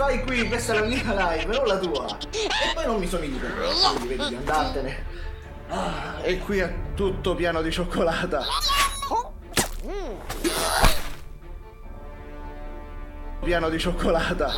fai qui? Questa è la mia live, non la tua. E poi non mi somigli per me, quindi vedi di andartene. E qui è tutto pieno di cioccolata. Pieno di cioccolata.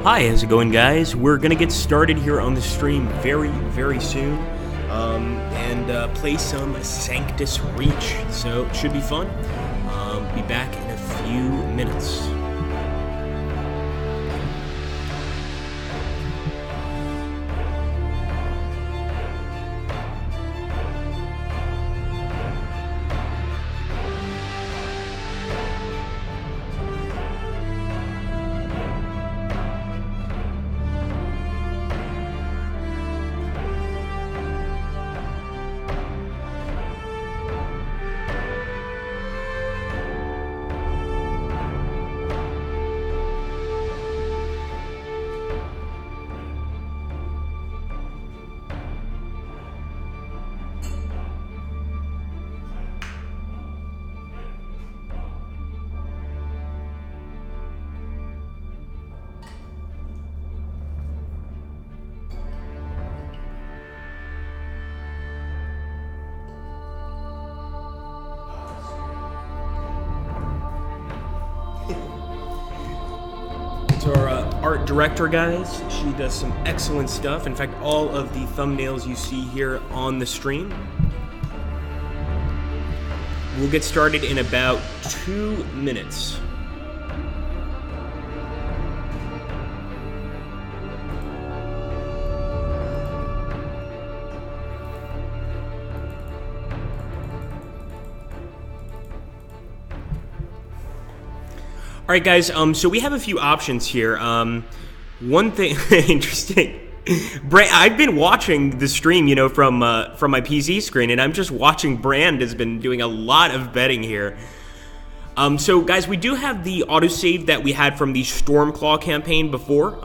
Hi, how's it going, guys? We're gonna get started here on the stream very, very soon, and play some Sanctus Reach. So it should be fun. Be back in a few minutes. Our art director, guys. She does some excellent stuff. In fact, all of the thumbnails you see here on the stream. We'll get started in about 2 minutes. All right, guys, so we have a few options here. One thing, interesting. I've been watching the stream, from my PC screen, and I'm just watching Brand has been doing a lot of betting here. So, guys, we do have the autosave that we had from the Stormclaw campaign before.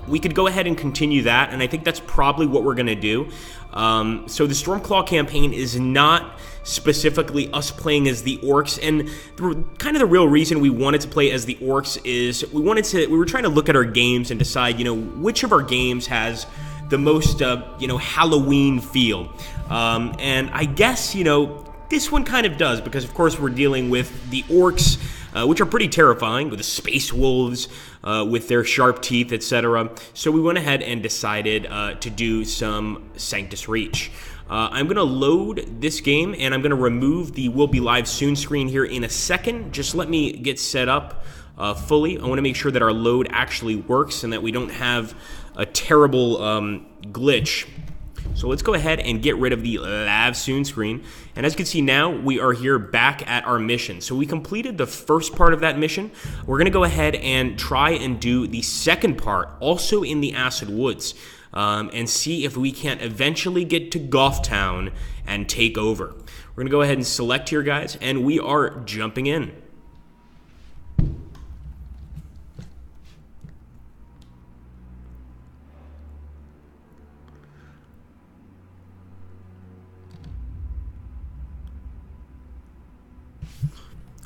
We could go ahead and continue that, and I think that's probably what we're going to do. So the Stormclaw campaign is not specifically us playing as the orcs, and kind of the real reason we wanted to play as the orcs is we were trying to look at our games and decide, which of our games has the most, Halloween feel. And I guess, this one kind of does, because of course we're dealing with the orcs, which are pretty terrifying, with the space wolves, with their sharp teeth, etc. So we went ahead and decided to do some Sanctus Reach. I'm going to load this game, and I'm going to remove the Will Be Live Soon screen here in a second. Just let me get set up fully. I want to make sure that our load actually works and that we don't have a terrible glitch. So let's go ahead and get rid of the Live Soon screen. And as you can see now, we are here back at our mission. So we completed the first part of that mission. We're going to go ahead and try and do the second part, also in the Acid Woods, and see if we can't eventually get to Gothtown and take over. We're going to go ahead and select here, guys, and we are jumping in.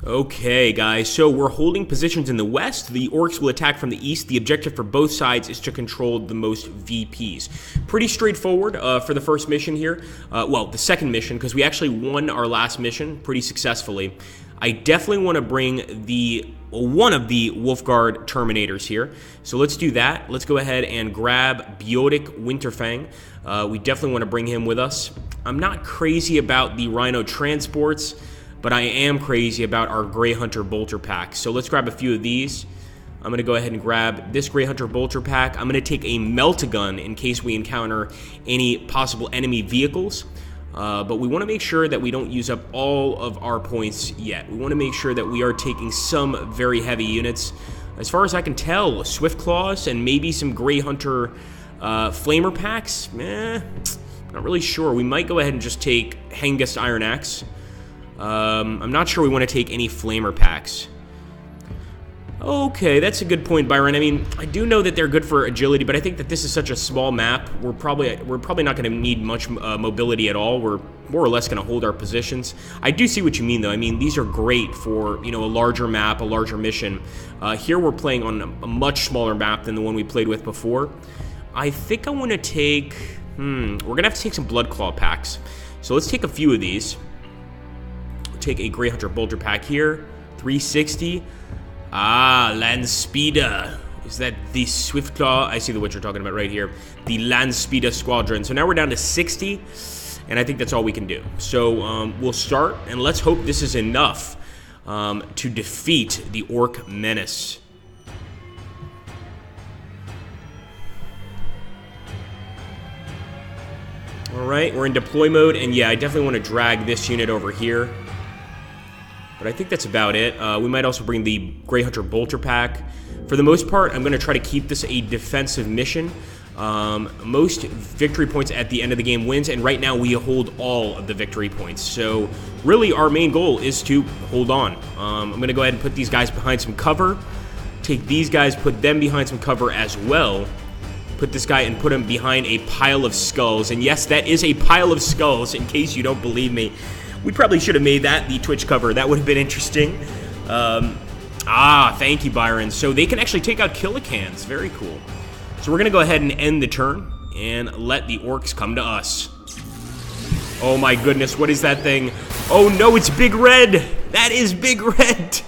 Okay, guys, so we're holding positions in the west. The orcs will attack from the east. The objective for both sides is to control the most VPs. Pretty straightforward for the first mission here. Well, the second mission, because we actually won our last mission pretty successfully. I definitely want to bring one of the Wolfguard Terminators here. So let's do that. Let's go ahead and grab Biotic Winterfang. We definitely want to bring him with us. I'm not crazy about the Rhino Transports, but I am crazy about our Grey Hunter Bolter Pack. So let's grab a few of these. I'm going to go ahead and grab this Grey Hunter Bolter Pack. I'm going to take a Melt-A-Gun in case we encounter any possible enemy vehicles. But we want to make sure that we don't use up all of our points yet. We want to make sure that we are taking some very heavy units. As far as I can tell, Swift Claws and maybe some Grey Hunter Flamer Packs. Not really sure. We might go ahead and just take Hengist Iron Axe. I'm not sure we want to take any Flamer Packs. Okay, that's a good point, Byron. I mean, I do know that they're good for agility, but I think that this is such a small map. We're probably not going to need much mobility at all. We're more or less going to hold our positions. I do see what you mean, though. I mean, these are great for, a larger map, a larger mission. Here we're playing on a much smaller map than the one we played with before. I think I want to take... we're going to have to take some Blood Claw packs. So let's take a few of these. Take a Grey Hunter Bolter Pack here. 360. Land Speeder Is that the Swiftclaw? I see what you're talking about right here. The Landspeeder Squadron. So now we're down to 60, and I think that's all we can do. So we'll start, and let's hope this is enough to defeat the Orc Menace. Alright, we're in deploy mode, and yeah, I definitely want to drag this unit over here. But I think that's about it. We might also bring the Grey Hunter Bolter Pack. For the most part, I'm going to try to keep this a defensive mission. Most victory points at the end of the game wins, and right now we hold all of the victory points. So really our main goal is to hold on. I'm going to go ahead and put these guys behind some cover. Take these guys, put them behind some cover as well. Put this guy and put him behind a pile of skulls. And yes, that is a pile of skulls, in case you don't believe me. We probably should have made that the Twitch cover. That would have been interesting. Thank you, Byron. So they can actually take out Killicans. Very cool. So we're going to go ahead and end the turn and let the orcs come to us. Oh my goodness, what is that thing? Oh no, it's Big Red. That is Big Red.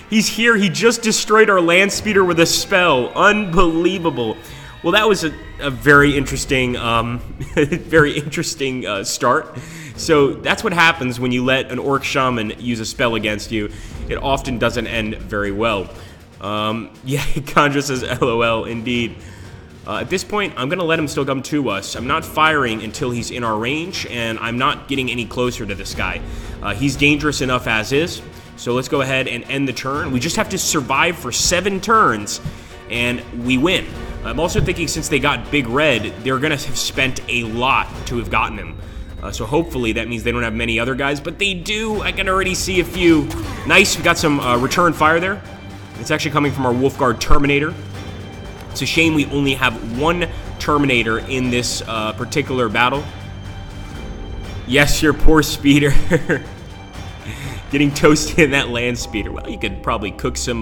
He's here. He just destroyed our land speeder with a spell. Unbelievable. Well, that was a very interesting, start. So that's what happens when you let an orc shaman use a spell against you. It often doesn't end very well. Yeah, Condra says LOL, indeed. At this point, I'm going to let him still come to us. I'm not firing until he's in our range, and I'm not getting any closer to this guy. He's dangerous enough as is, so let's go ahead and end the turn. We just have to survive for 7 turns, and we win. I'm also thinking since they got Big Red, they're going to have spent a lot to have gotten him. So hopefully that means they don't have many other guys, but they do. I can already see a few. Nice, we got some return fire there. It's actually coming from our Wolfguard Terminator. It's a shame we only have 1 Terminator in this particular battle. Yes, your poor speeder. Getting toasted in that land speeder. Well, you could probably cook some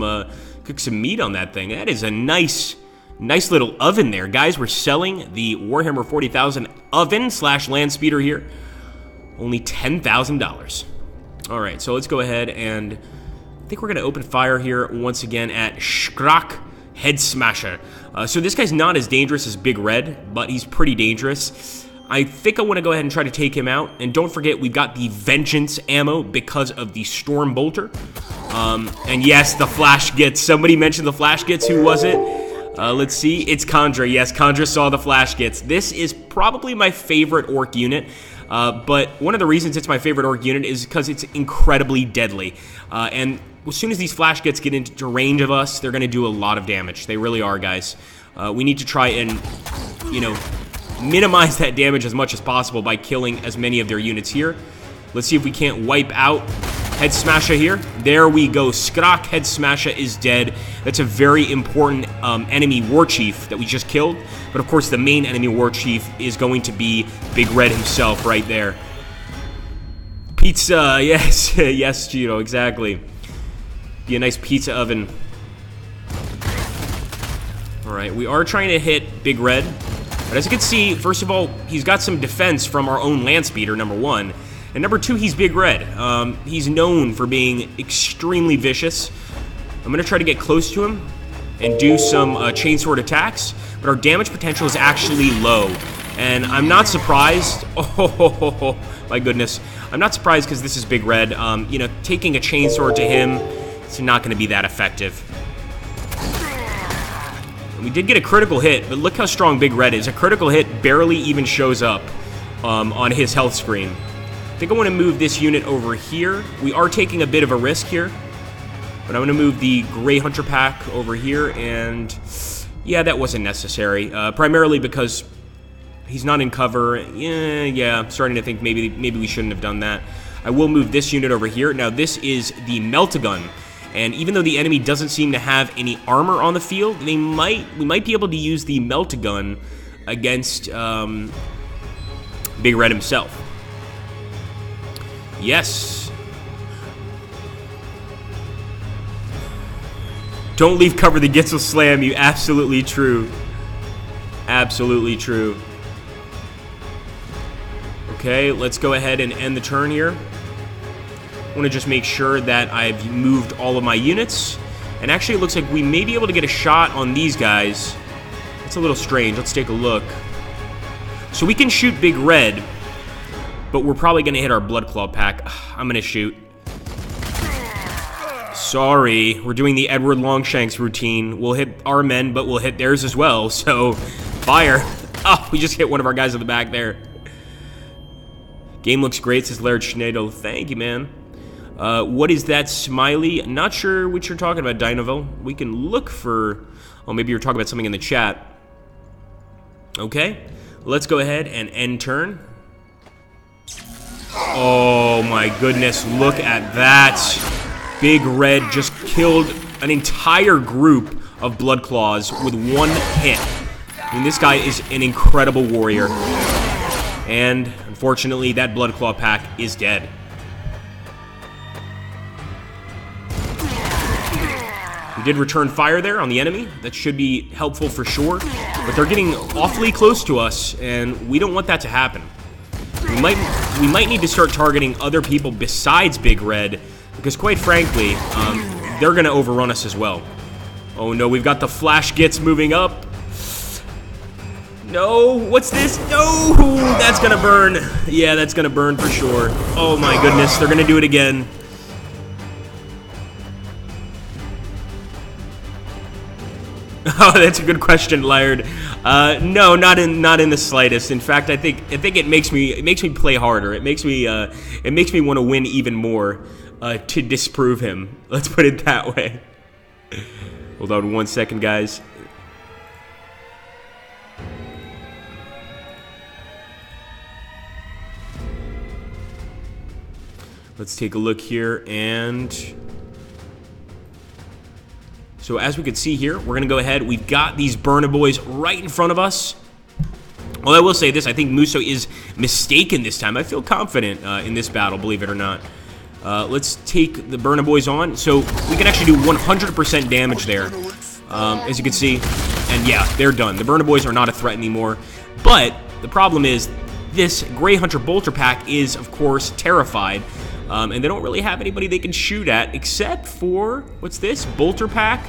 meat on that thing. That is a nice little oven there. Guys, we're selling the Warhammer 40,000 oven / land speeder here. Only $10,000. All right, so let's go ahead and I think we're going to open fire here once again at Skrak Head Smasher. So this guy's not as dangerous as Big Red, but he's pretty dangerous. I think I want to go ahead and try to take him out. And don't forget, we've got the Vengeance ammo because of the Storm Bolter. And yes, the Flash Gits. Somebody mentioned the Flash Gits. Who was it? Let's see. It's Condra. Yes, Condra saw the Flash Gits. This is probably my favorite orc unit. But one of the reasons it's my favorite orc unit is because it's incredibly deadly. And as soon as these Flash Gits get into range of us, they're going to do a lot of damage. They really are, guys. We need to try and, minimize that damage as much as possible by killing as many of their units here. Let's see if we can't wipe out Head Smasher here. There we go. Skrak Head Smasher is dead. That's a very important enemy war chief that we just killed. But of course, the main enemy war chief is going to be Big Red himself right there. Pizza, yes, yes, Cheeto, exactly. Be a nice pizza oven. All right, we are trying to hit Big Red. But as you can see, first of all, he's got some defense from our own land speeder, number 1. And number 2, he's Big Red. He's known for being extremely vicious. I'm going to try to get close to him and do some chainsword attacks. But our damage potential is actually low. And I'm not surprised. Oh, my goodness. I'm not surprised because this is Big Red. Taking a chainsword to him, it's not going to be that effective. We did get a critical hit, but look how strong Big Red is. A critical hit barely even shows up on his health screen. I think I want to move this unit over here. We are taking a bit of a risk here, but I'm going to move the Grey Hunter Pack over here, and yeah, that wasn't necessary. Primarily because he's not in cover. Yeah, I'm starting to think maybe we shouldn't have done that. I will move this unit over here. Now, this is the Melt-A-Gun. And even though the enemy doesn't seem to have any armor on the field, we might be able to use the Melt-A-Gun against Big Red himself. Yes. Don't leave cover, the Gits will slam you. Absolutely true. Absolutely true. Okay, let's go ahead and end the turn here. I want to just make sure that I've moved all of my units. And actually, it looks like we may be able to get a shot on these guys. It's a little strange. Let's take a look. So we can shoot Big Red, but we're probably going to hit our Blood Claw pack. I'm going to shoot. Sorry, we're doing the Edward Longshanks routine. We'll hit our men, but we'll hit theirs as well. So, fire. Oh, we just hit one of our guys in the back there. Game looks great, says Laird Schneider. Thank you, man. What is that, Smiley? Not sure what you're talking about, Dinovel. We can look for... Oh, maybe you're talking about something in the chat. Okay, let's go ahead and end turn. Oh my goodness, look at that. Big Red just killed an entire group of Blood Claws with one hit. I mean, this guy is an incredible warrior. And unfortunately, that Blood Claw pack is dead. We did return fire there on the enemy. That should be helpful for sure. But they're getting awfully close to us, and we don't want that to happen. We might need to start targeting other people besides Big Red, because quite frankly, they're going to overrun us as well. Oh no, we've got the Flash Gits moving up. No, what's this? No, that's going to burn. Yeah, that's going to burn for sure. Oh my goodness, they're going to do it again. Oh, that's a good question, Laird. No, not in the slightest. In fact, I think it makes me play harder. It makes me want to win even more to disprove him. Let's put it that way. Hold on 1 second, guys. Let's take a look here and. So as we can see here, we're going to go ahead. We've got these Burner Boys right in front of us. Well, I will say this. I think Musso is mistaken this time. I feel confident in this battle, believe it or not. Let's take the Burner Boys on. So we can actually do 100% damage there, as you can see. And yeah, they're done. The Burner Boys are not a threat anymore. But the problem is this Grey Hunter Bolter pack is, of course, terrified. And they don't really have anybody they can shoot at except for, what's this, Bolter Pack?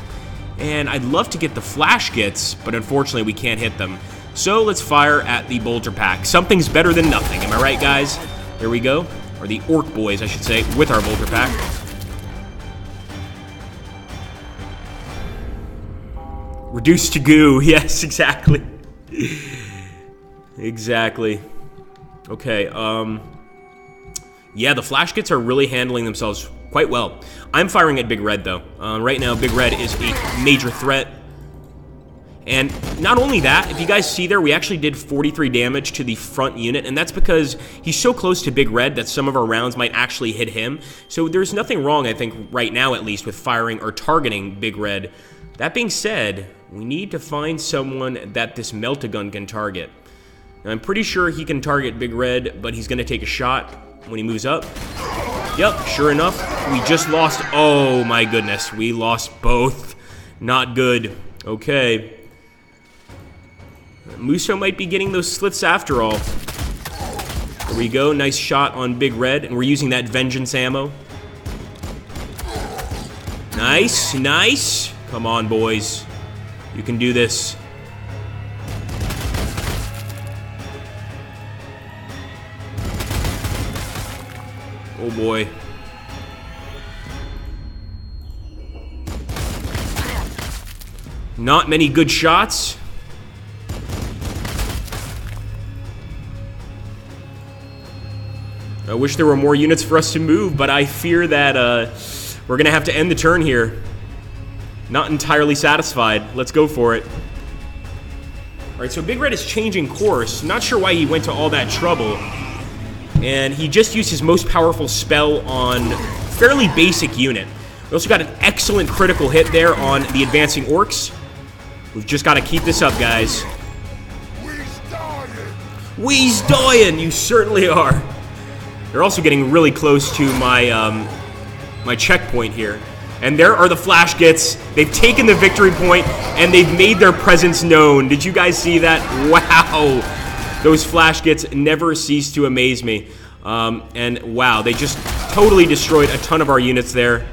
And I'd love to get the Flash Gits, but unfortunately we can't hit them. So let's fire at the Bolter Pack. Something's better than nothing, am I right, guys? There we go. Or the Orc Boys, I should say, with our Bolter Pack. Reduced to goo, yes, exactly. Exactly. Okay, yeah, the Flash Gits are really handling themselves quite well. I'm firing at Big Red, though. Right now, Big Red is a major threat. And not only that, if you guys see there, we actually did 43 damage to the front unit, and that's because he's so close to Big Red that some of our rounds might actually hit him. So there's nothing wrong, I think, right now at least, with firing or targeting Big Red. That being said, we need to find someone that this Melt-A-Gun can target. Now, I'm pretty sure he can target Big Red, but he's going to take a shot when he moves up. Yep, sure enough, we just lost. Oh my goodness, we lost both. Not good. Okay. Musso might be getting those slits after all. There we go, nice shot on Big Red, and we're using that Vengeance ammo. Nice, nice. Come on, boys. You can do this. Oh boy. Not many good shots. I wish there were more units for us to move, but I fear that we're going to have to end the turn here. Not entirely satisfied. Let's go for it. Alright, so Big Red is changing course. Not sure why he went to all that trouble. And he just used his most powerful spell on a fairly basic unit. We also got an excellent critical hit there on the advancing orcs. We've just got to keep this up, guys. We's dying! You certainly are. They're also getting really close to my my checkpoint here. And there are the Flash Gits. They've taken the victory point, and they've made their presence known. Did you guys see that? Wow. Those Flash Gits never cease to amaze me. And wow, they just totally destroyed a ton of our units there.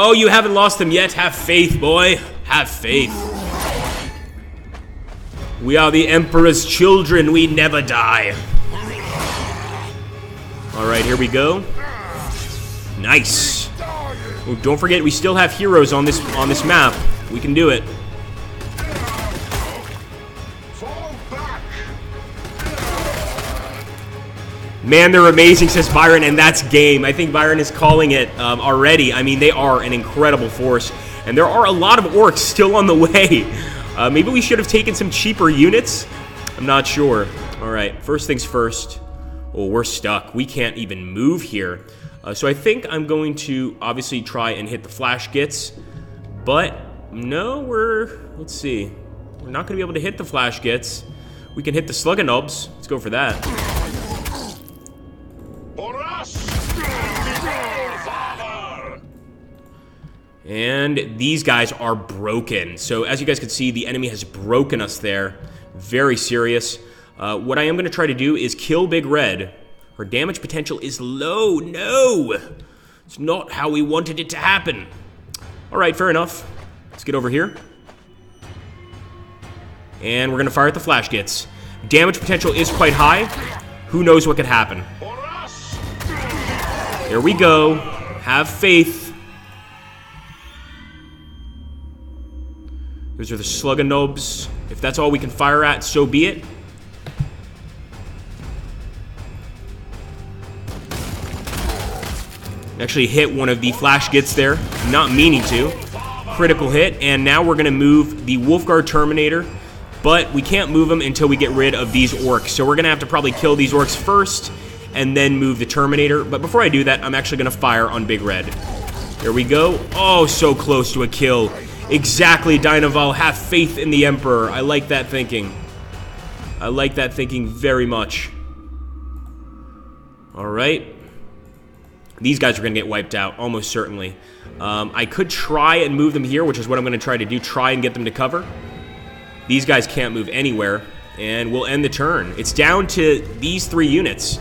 Oh, you haven't lost them yet. Have faith, boy. Have faith. We are the Emperor's children. We never die. All right, here we go. Nice. Oh, don't forget, we still have heroes on this map. We can do it. Man, they're amazing, says Byron, and that's game. I think Byron is calling it already. I mean, they are an incredible force, and there are a lot of orcs still on the way. Maybe we should have taken some cheaper units. I'm not sure. All right, first things first. Oh, we're stuck. We can't even move here. So I think I'm going to obviously try and hit the flash gits, but no, let's see. We're not going to be able to hit the flash gits. We can hit the slugganobs. Let's go for that. And these guys are broken. So as you guys can see, the enemy has broken us there. Very serious. What I am going to try to do is kill Big Red. Her damage potential is low. No! It's not how we wanted it to happen. Alright, fair enough. Let's get over here. And we're going to fire at the flash gits. Damage potential is quite high. Who knows what could happen. There we go. Have faith. Those are the slugganobs. If that's all we can fire at, so be it. Actually hit one of the flash gits there. Not meaning to. Critical hit. And now we're going to move the Wolfguard Terminator. But we can't move them until we get rid of these orcs. So we're going to have to probably kill these orcs first and then move the Terminator. But before I do that, I'm actually going to fire on Big Red. There we go. Oh, so close to a kill. Exactly, Dynaval. Have faith in the Emperor. I like that thinking. I like that thinking very much. Alright. These guys are going to get wiped out, almost certainly. I could try and move them here, which is what I'm going to try to do. Try and get them to cover. These guys can't move anywhere. And we'll end the turn. It's down to these 3 units.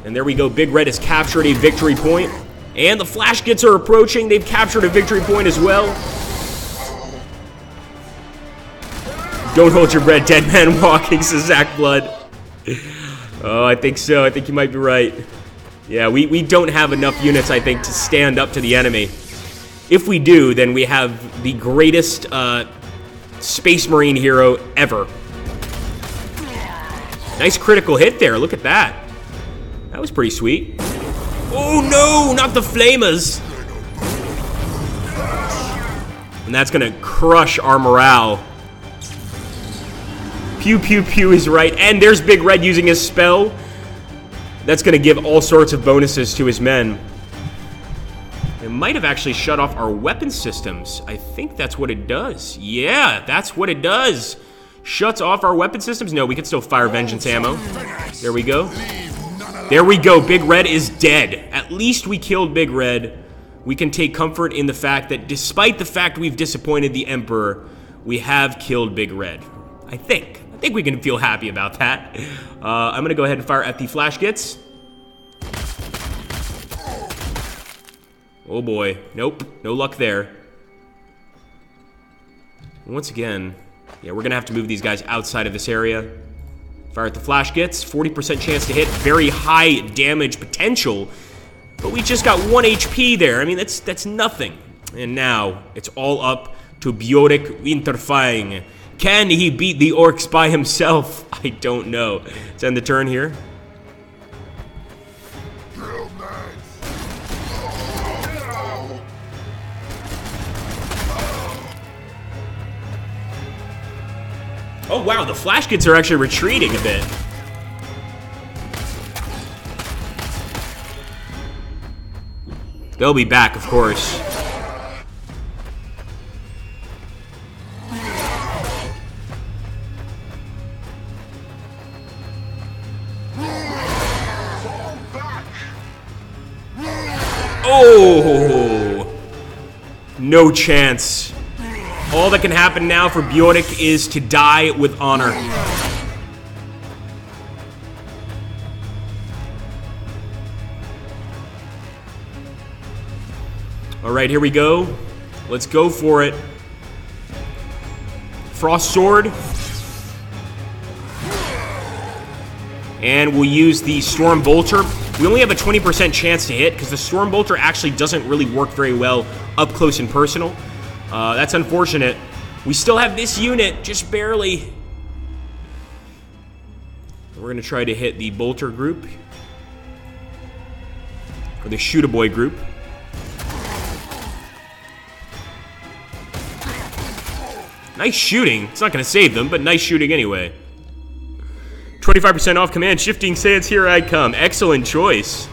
And there we go. Big Red has captured a victory point. And the flash gits are approaching. They've captured a victory point as well. Don't hold your breath, dead man walking, says Zach Blood. Oh, I think so. I think you might be right. Yeah, we don't have enough units, I think, to stand up to the enemy. If we do, then we have the greatest Space Marine hero ever. Nice critical hit there. Look at that. That was pretty sweet. Oh, no, not the Flamers. And that's going to crush our morale. Pew, pew, pew is right. And there's Big Red using his spell. That's going to give all sorts of bonuses to his men. It might have actually shut off our weapon systems. I think that's what it does. Yeah, that's what it does. Shuts off our weapon systems. No, we can still fire vengeance ammo. There we go. There we go. Big Red is dead. At least we killed Big Red. We can take comfort in the fact that despite the fact we've disappointed the Emperor, we have killed Big Red. I think we can feel happy about that. I'm going to go ahead and fire at the flash gits. Oh boy. Nope. No luck there. Once again, yeah, we're going to have to move these guys outside of this area. Fire at the flash gits. 40% chance to hit. Very high damage potential. But we just got 1 HP there. I mean, that's nothing. And now, it's all up to Bjork Winterfang. Can he beat the orcs by himself? I don't know. Let's end the turn here. Oh wow, the flash gits are actually retreating a bit. They'll be back, of course. Oh! No chance. All that can happen now for Bjork is to die with honor. Alright, here we go. Let's go for it. Frost Sword. And we'll use the Storm Bolter. We only have a 20% chance to hit because the Storm Bolter actually doesn't really work very well up close and personal. That's unfortunate. We still have this unit, just barely. We're going to try to hit the Bolter group. Or the Shoot-A-Boy group. Nice shooting. It's not going to save them, but nice shooting anyway. 25% off command shifting sands, here I come. Excellent choice.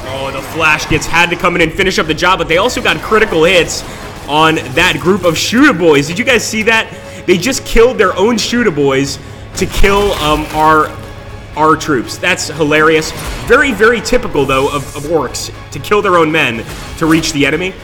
Oh, the Flash had to come in and finish up the job, but they also got critical hits on that group of Shoot-A-Boys. Did you guys see that? They just killed their own Shoot-A-Boys to kill our troops. That's hilarious. Very, very typical, though, of orcs to kill their own men to reach the enemy.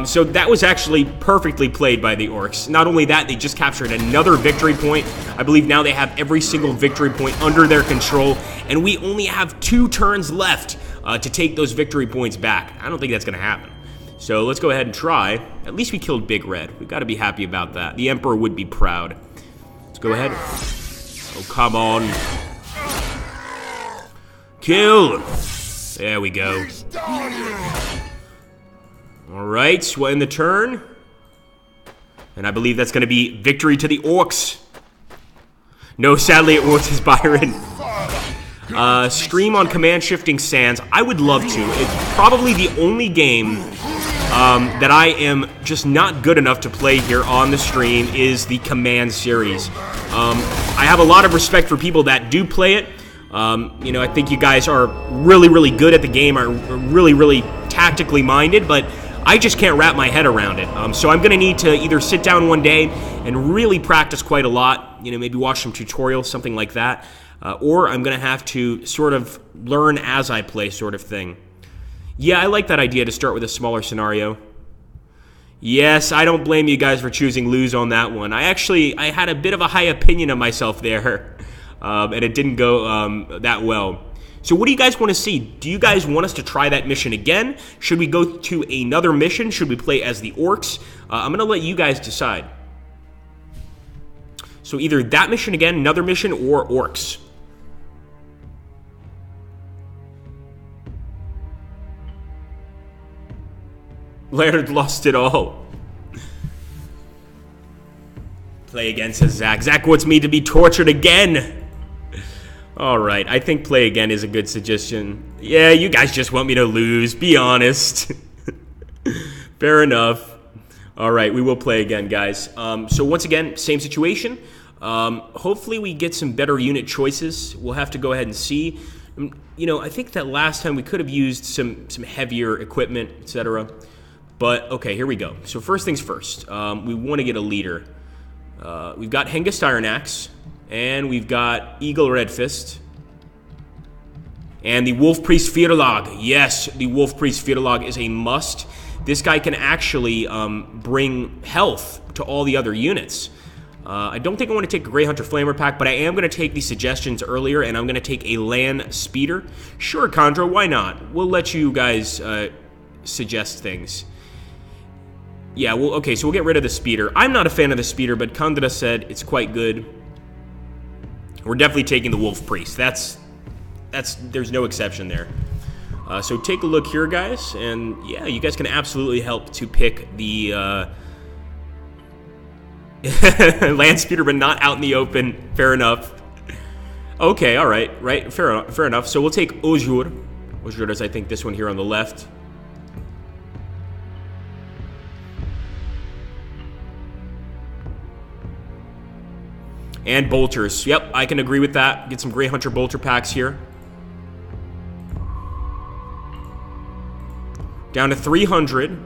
So that was actually perfectly played by the orcs. Not only that, they just captured another victory point. I believe now they have every single victory point under their control, and we only have 2 turns left to take those victory points back. I don't think that's going to happen. So let's go ahead and try. At least we killed Big Red. We've got to be happy about that. The Emperor would be proud. Let's go ahead. Oh, come on. Kill! There we go. Alright, we'll end the turn. And I believe that's going to be victory to the orcs. No, sadly, it won't, is Byron. Stream on Command Shifting Sands. I would love to. It's probably the only game that I am just not good enough to play here on the stream is the Command series. I have a lot of respect for people that do play it. You know, I think you guys are really, really good at the game, are really, really tactically minded, but I just can't wrap my head around it. So I'm going to need to either sit down one day and really practice quite a lot, you know, maybe watch some tutorials, something like that, or I'm going to have to sort of learn as I play sort of thing. Yeah, I like that idea to start with a smaller scenario. Yes, I don't blame you guys for choosing lose on that one. I had a bit of a high opinion of myself there. And it didn't go that well. So what do you guys want to see? Do you guys want us to try that mission again? Should we go to another mission? Should we play as the orcs? I'm going to let you guys decide. So either that mission again, another mission, or orcs. Laird lost it all. Play again, says Zach. Zach wants me to be tortured again. Alright, I think play again is a good suggestion. Yeah, you guys just want me to lose, be honest. Fair enough. Alright, we will play again, guys. So once again, same situation. Hopefully we get some better unit choices. We'll have to go ahead and see. You know, I think that last time we could have used some heavier equipment, etc. But, okay, here we go. So first things first. We want to get a leader. We've got Hengist Iron Axe. And we've got Eagle Red Fist. And the Wolf Priest Firlog. Yes, the Wolf Priest Firlog is a must. This guy can actually bring health to all the other units. I don't think I want to take a Grey Hunter Flamer pack, but I am going to take the suggestions earlier, and I'm going to take a Land Speeder. Sure, Condro, why not? We'll let you guys suggest things. Yeah, well, okay, so we'll get rid of the Speeder. I'm not a fan of the Speeder, but Kandra said it's quite good. We're definitely taking the Wolf Priest. There's no exception there. So take a look here, guys, and yeah, you guys can absolutely help to pick the Land Speeder, but not out in the open. Fair enough. Okay, all right, right, fair enough. So we'll take Ojur. Ojur is, I think, this one here on the left. And bolters. Yep, I can agree with that. Get some Grey Hunter bolter packs here. Down to 300.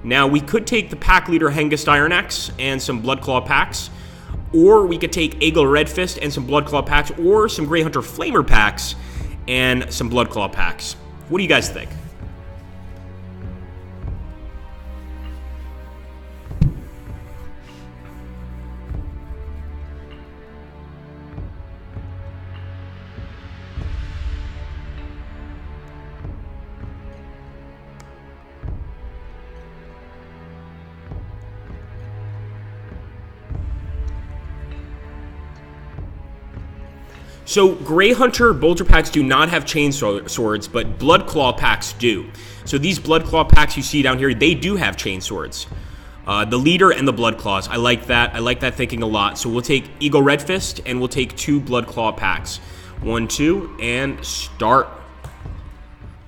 Now, we could take the pack leader Hengist Iron Axe and some Bloodclaw packs. Or we could take Eagle Red Fist and some Bloodclaw packs. Or some Grey Hunter Flamer packs and some Bloodclaw packs. What do you guys think? So Grey Hunter Bolter packs do not have chainsaw swords, but Blood Claw packs do. So these Blood Claw packs you see down here, they do have chain swords. The Leader and the Blood Claws. I like that. I like that thinking a lot. So we'll take Eagle Red Fist, and we'll take 2 Blood Claw packs. 1, 2, and start.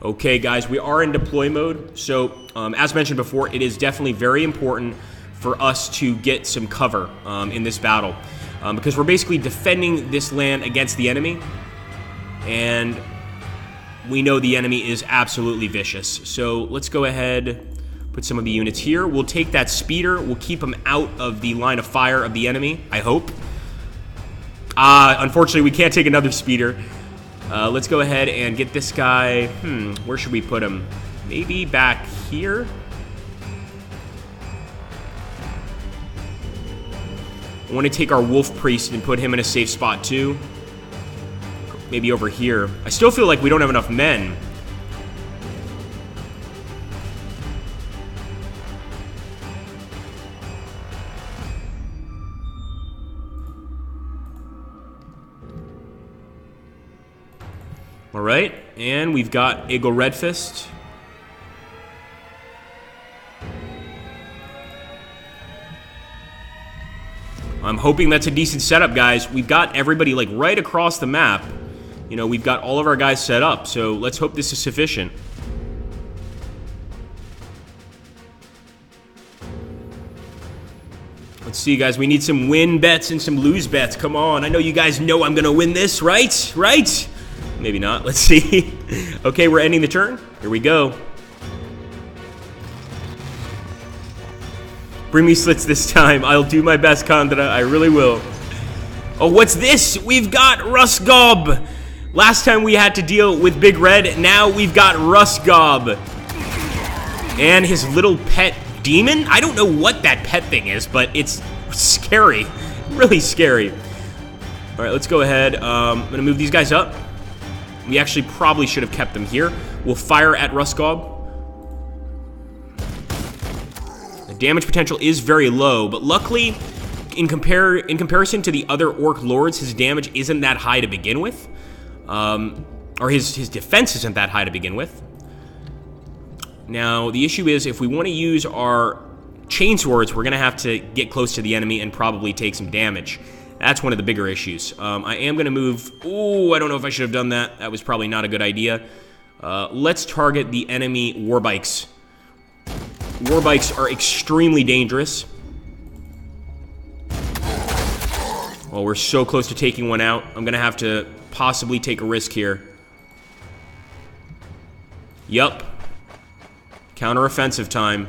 Okay, guys, we are in deploy mode. So, as mentioned before, it is definitely very important for us to get some cover in this battle. Because we're basically defending this land against the enemy. And we know the enemy is absolutely vicious. So, let's go ahead... Put some of the units here. We'll take that speeder. We'll keep him out of the line of fire of the enemy, I hope. Unfortunately, we can't take another speeder. Let's go ahead and get this guy... where should we put him? Maybe back here? I want to take our Wolf Priest and put him in a safe spot, too. Maybe over here. I still feel like we don't have enough men. Alright, and we've got Eagle Red Fist. I'm hoping that's a decent setup, guys. We've got everybody, like, right across the map. You know, we've got all of our guys set up, so let's hope this is sufficient. Let's see, guys. We need some win bets and some lose bets. Come on. I know you guys know I'm going to win this, right? Right? Maybe not. Let's see. Okay, we're ending the turn. Here we go. Bring me slits this time. I'll do my best, Kandra. I really will. Oh, what's this? We've got Rustgob. Last time we had to deal with Big Red. Now we've got Rustgob. And his little pet demon? I don't know what that pet thing is, but it's scary. Really scary. All right, let's go ahead. I'm going to move these guys up. We actually probably should have kept them here. We'll fire at Rustgob. The damage potential is very low, but luckily, in comparison to the other Orc Lords, his damage isn't that high to begin with. Or his defense isn't that high to begin with. Now, the issue is, if we want to use our chainswords, we're going to have to get close to the enemy and probably take some damage. That's one of the bigger issues. I am going to move... Ooh, I don't know if I should have done that. That was probably not a good idea. Let's target the enemy warbikes. Warbikes are extremely dangerous. Oh, we're so close to taking one out. I'm going to have to possibly take a risk here. Yup. Counter-offensive time.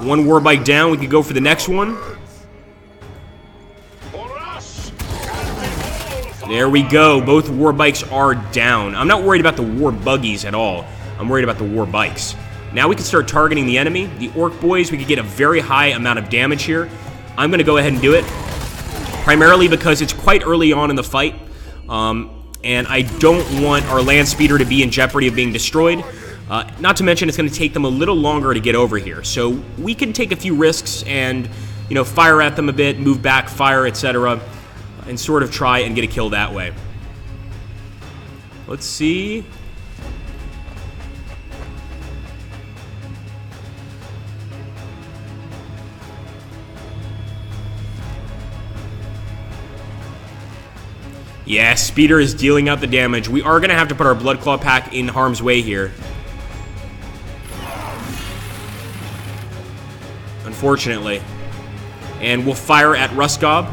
One warbike down. We could go for the next one. There we go. Both warbikes are down. I'm not worried about the war buggies at all. I'm worried about the war bikes. Now we can start targeting the enemy. The Orc boys, we could get a very high amount of damage here. I'm going to go ahead and do it. Primarily because it's quite early on in the fight. And I don't want our land speeder to be in jeopardy of being destroyed. Not to mention, it's going to take them a little longer to get over here. So we can take a few risks and, you know, fire at them a bit, move back, fire, etc., and sort of try and get a kill that way. Let's see. Yeah, Speeder is dealing out the damage. We are going to have to put our Blood Claw pack in harm's way here. Unfortunately. And we'll fire at Rustgob.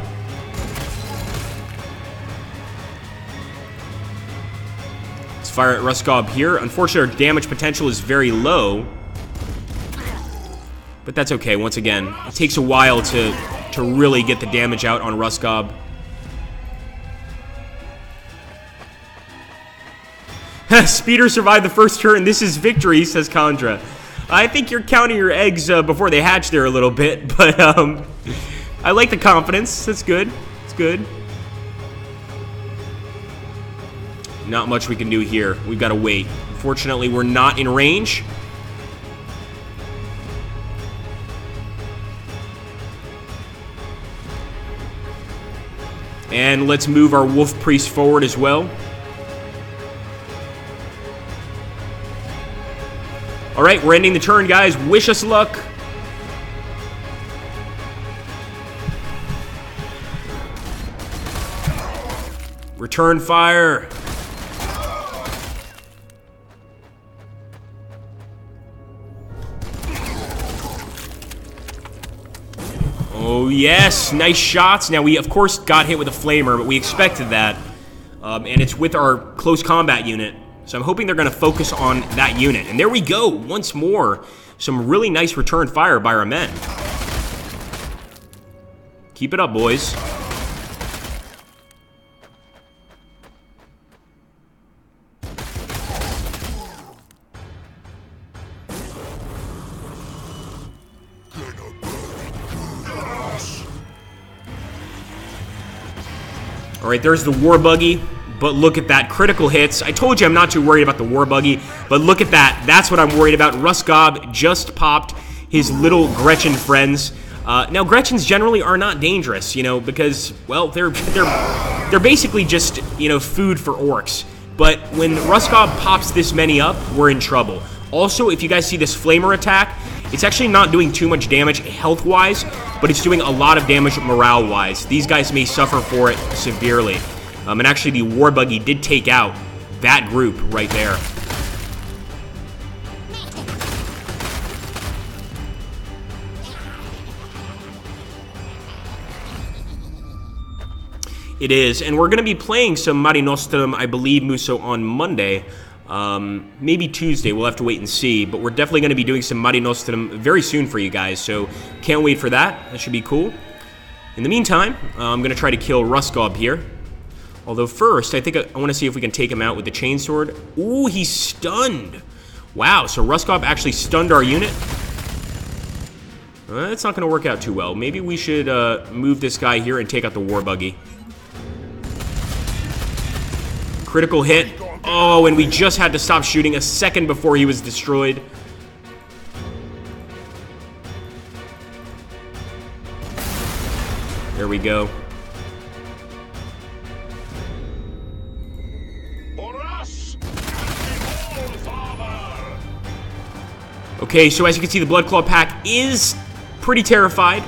Let's fire at Rustgob here. Unfortunately, our damage potential is very low. But that's okay, once again. It takes a while to really get the damage out on Rustgob. Speeder survived the first turn. This is victory, says Kandra. I think you're counting your eggs before they hatch there a little bit, but I like the confidence. That's good. It's good. Not much we can do here. We've got to wait. Unfortunately, we're not in range. And let's move our Wolf Priest forward as well. Alright, we're ending the turn, guys. Wish us luck. Return fire. Oh, yes. Nice shots. Now, we, of course, got hit with a flamer, but we expected that. And it's with our close combat unit. So I'm hoping they're going to focus on that unit. And there we go. Once more, some really nice return fire by our men. Keep it up, boys. Alright, there's the war buggy, but look at that. Critical hits. I told you I'm not too worried about the war buggy, but look at that. That's what I'm worried about. Ruskob just popped his little Gretchen friends. Now, Gretchens generally are not dangerous, you know, because, well, they're basically just, you know, food for orcs. But when Ruskob pops this many up, we're in trouble. Also, if you guys see this flamer attack, it's actually not doing too much damage health-wise, but it's doing a lot of damage morale-wise. These guys may suffer for it severely. And actually, the war buggy did take out that group right there. It is, and we're going to be playing some Mare Nostrum, I believe, Muso, on Monday. Maybe Tuesday, we'll have to wait and see, but we're definitely going to be doing some Mare Nostrum very soon for you guys, so can't wait for that. That should be cool. In the meantime, I'm going to try to kill Ruskob here. Although first, I think I want to see if we can take him out with the chainsword. Ooh, he's stunned. Wow, so Ruskob actually stunned our unit. That's not going to work out too well. Maybe we should move this guy here and take out the war buggy. Critical hit. Oh, and we just had to stop shooting a second before he was destroyed. There we go. Okay, so as you can see, the Bloodclaw pack is pretty terrified.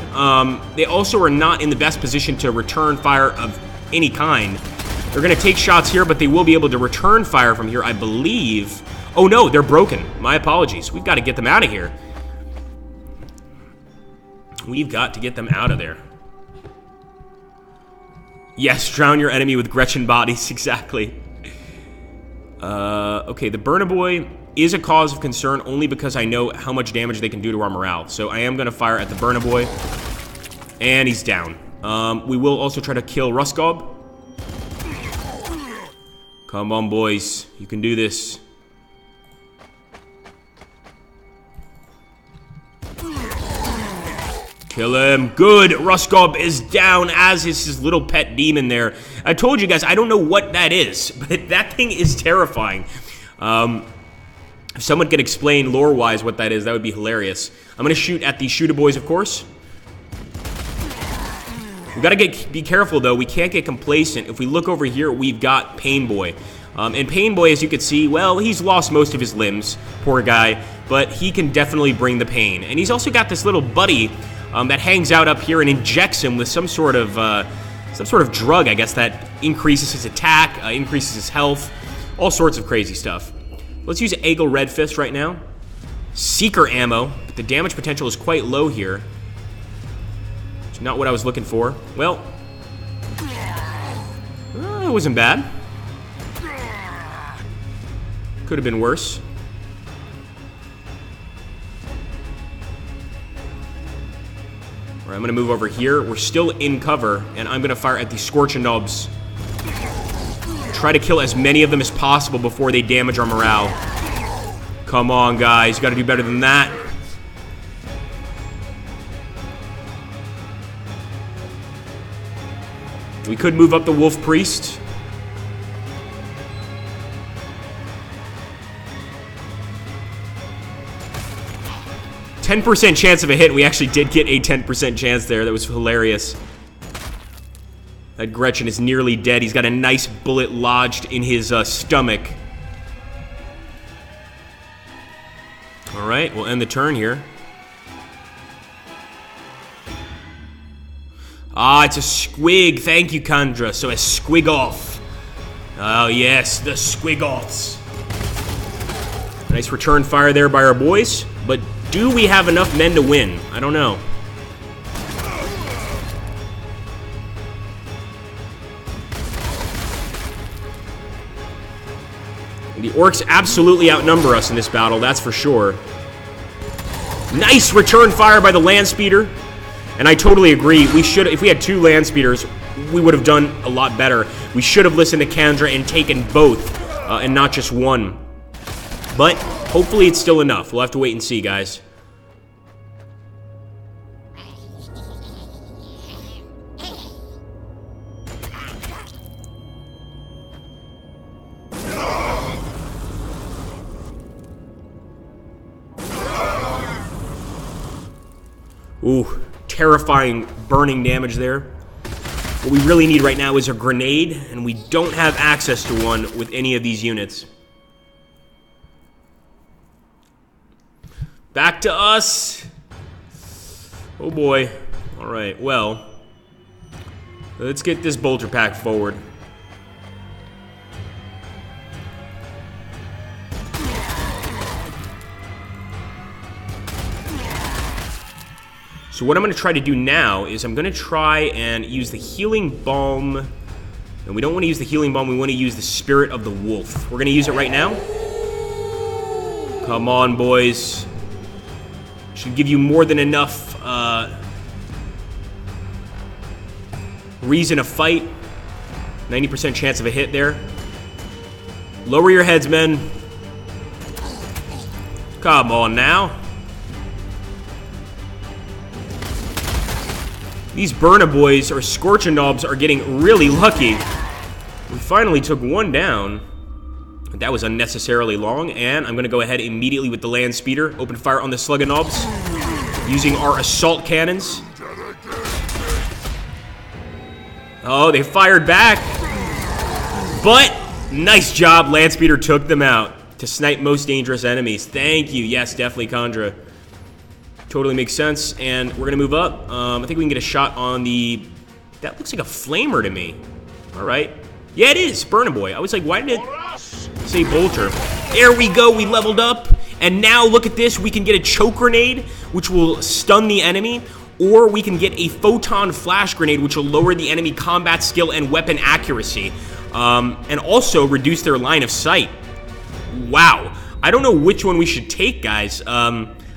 They also are not in the best position to return fire of any kind. They're going to take shots here, but they will be able to return fire from here, I believe. Oh, no, they're broken. My apologies. We've got to get them out of here. We've got to get them out of there. Yes, drown your enemy with Gretchen bodies. Exactly. Okay, the Burnaboy is a cause of concern only because I know how much damage they can do to our morale. So I am going to fire at the Burnaboy. And he's down. We will also try to kill Ruskob. Come on, boys. You can do this. Kill him. Good. Ruskob is down, as is his little pet demon there. I told you guys, I don't know what that is, but that thing is terrifying. If someone could explain lore-wise what that is, that would be hilarious. I'm going to shoot at the Shooter-Boys, of course. We've got to be careful, though. We can't get complacent. If we look over here, we've got Painboy. And Painboy, as you can see, well, he's lost most of his limbs, poor guy, but he can definitely bring the pain. And he's also got this little buddy that hangs out up here and injects him with some sort of drug, I guess, that increases his attack, increases his health, all sorts of crazy stuff. Let's use Eagle Red Fist right now. Seeker ammo, but the damage potential is quite low here. It's not what I was looking for. Well, it wasn't bad. Could have been worse. All right, I'm going to move over here. We're still in cover, and I'm going to fire at the Scorchin' Nobs. Try to kill as many of them as possible before they damage our morale. Come on, guys. You got to do better than that. We could move up the Wolf Priest. %10 chance of a hit. We actually did get a 10% chance there. That was hilarious. That Gretchen is nearly dead. He's got a nice bullet lodged in his stomach. Alright, we'll end the turn here. Ah, it's a squig. Thank you, Kandra. So a squig off. Oh, yes, the squig offs. Nice return fire there by our boys. But do we have enough men to win? I don't know. The orcs absolutely outnumber us in this battle, that's for sure. Nice return fire by the land speeder. And I totally agree. We should, if we had 2 land speeders, we would have done a lot better. We should have listened to Kandra and taken both, and not just one. But hopefully it's still enough. We'll have to wait and see, guys. Ooh, terrifying burning damage there. What we really need right now is a grenade, and we don't have access to one with any of these units. Back to us. Oh boy. Alright, well, let's get this bolter pack forward. So what I'm going to try to do now is I'm going to try and use the healing balm. And we don't want to use the healing balm, we want to use the spirit of the wolf. We're going to use it right now. Come on, boys. Should give you more than enough reason to fight. 90% chance of a hit there. Lower your heads, men. Come on now. These Burna Boys, or Scorchinobs, are getting really lucky. We finally took one down. That was unnecessarily long, and I'm going to go ahead immediately with the land speeder. Open fire on the Slugginobs, using our assault cannons. Oh, they fired back. But, nice job, land speeder took them out. To snipe most dangerous enemies. Thank you. Yes, definitely, Kandra. Totally makes sense, and we're gonna move up. I think we can get a shot on the... That looks like a flamer to me. All right. Yeah, it is. Burna Boy. I was like, why did it say bolter? There we go. We leveled up, and now look at this. We can get a choke grenade, which will stun the enemy, or we can get a photon flash grenade, which will lower the enemy combat skill and weapon accuracy, and also reduce their line of sight. Wow. I don't know which one we should take, guys.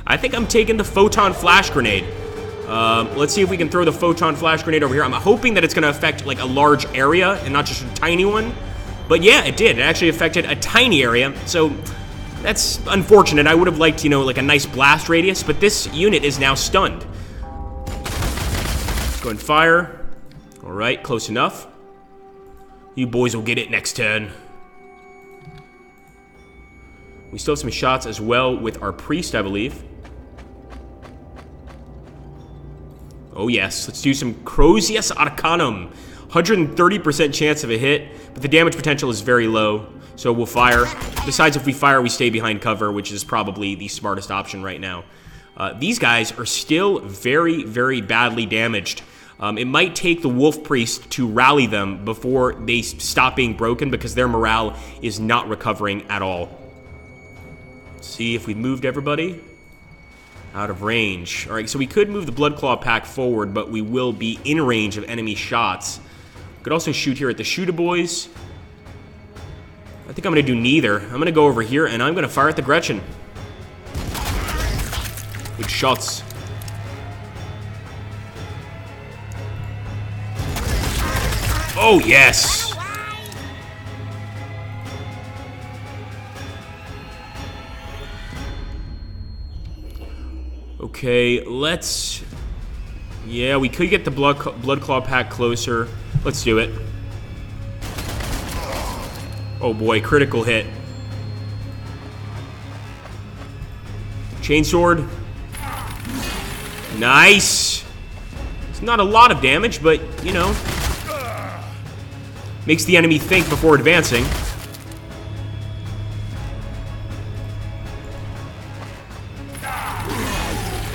I think I'm taking the photon flash grenade. Let's see if we can throw the photon flash grenade over here. I'm hoping that it's going to affect like a large area and not just a tiny one. But yeah, it did. It actually affected a tiny area. So that's unfortunate. I would have liked, you know, like a nice blast radius, but this unit is now stunned. Let's go and fire. All right, close enough. You boys will get it next turn. We still have some shots as well with our priest, I believe. Oh yes, let's do some Crozius Arcanum. 130% chance of a hit, but the damage potential is very low, so we'll fire. Besides, if we fire, we stay behind cover, which is probably the smartest option right now. These guys are still very, very badly damaged. It might take the Wolf Priest to rally them before they stop being broken, because their morale is not recovering at all. Let's see if we moved everybody. Out of range. Alright, so we could move the Bloodclaw pack forward, but we will be in range of enemy shots. Could also shoot here at the Shooter Boys. I think I'm going to do neither. I'm going to go over here, and I'm going to fire at the Gretchen. Good shots. Oh, yes! Okay, let's... Yeah, we could get the Bloodclaw pack closer. Let's do it. Oh boy, critical hit. Chainsword. Nice! It's not a lot of damage, but, you know, Makes the enemy think before advancing.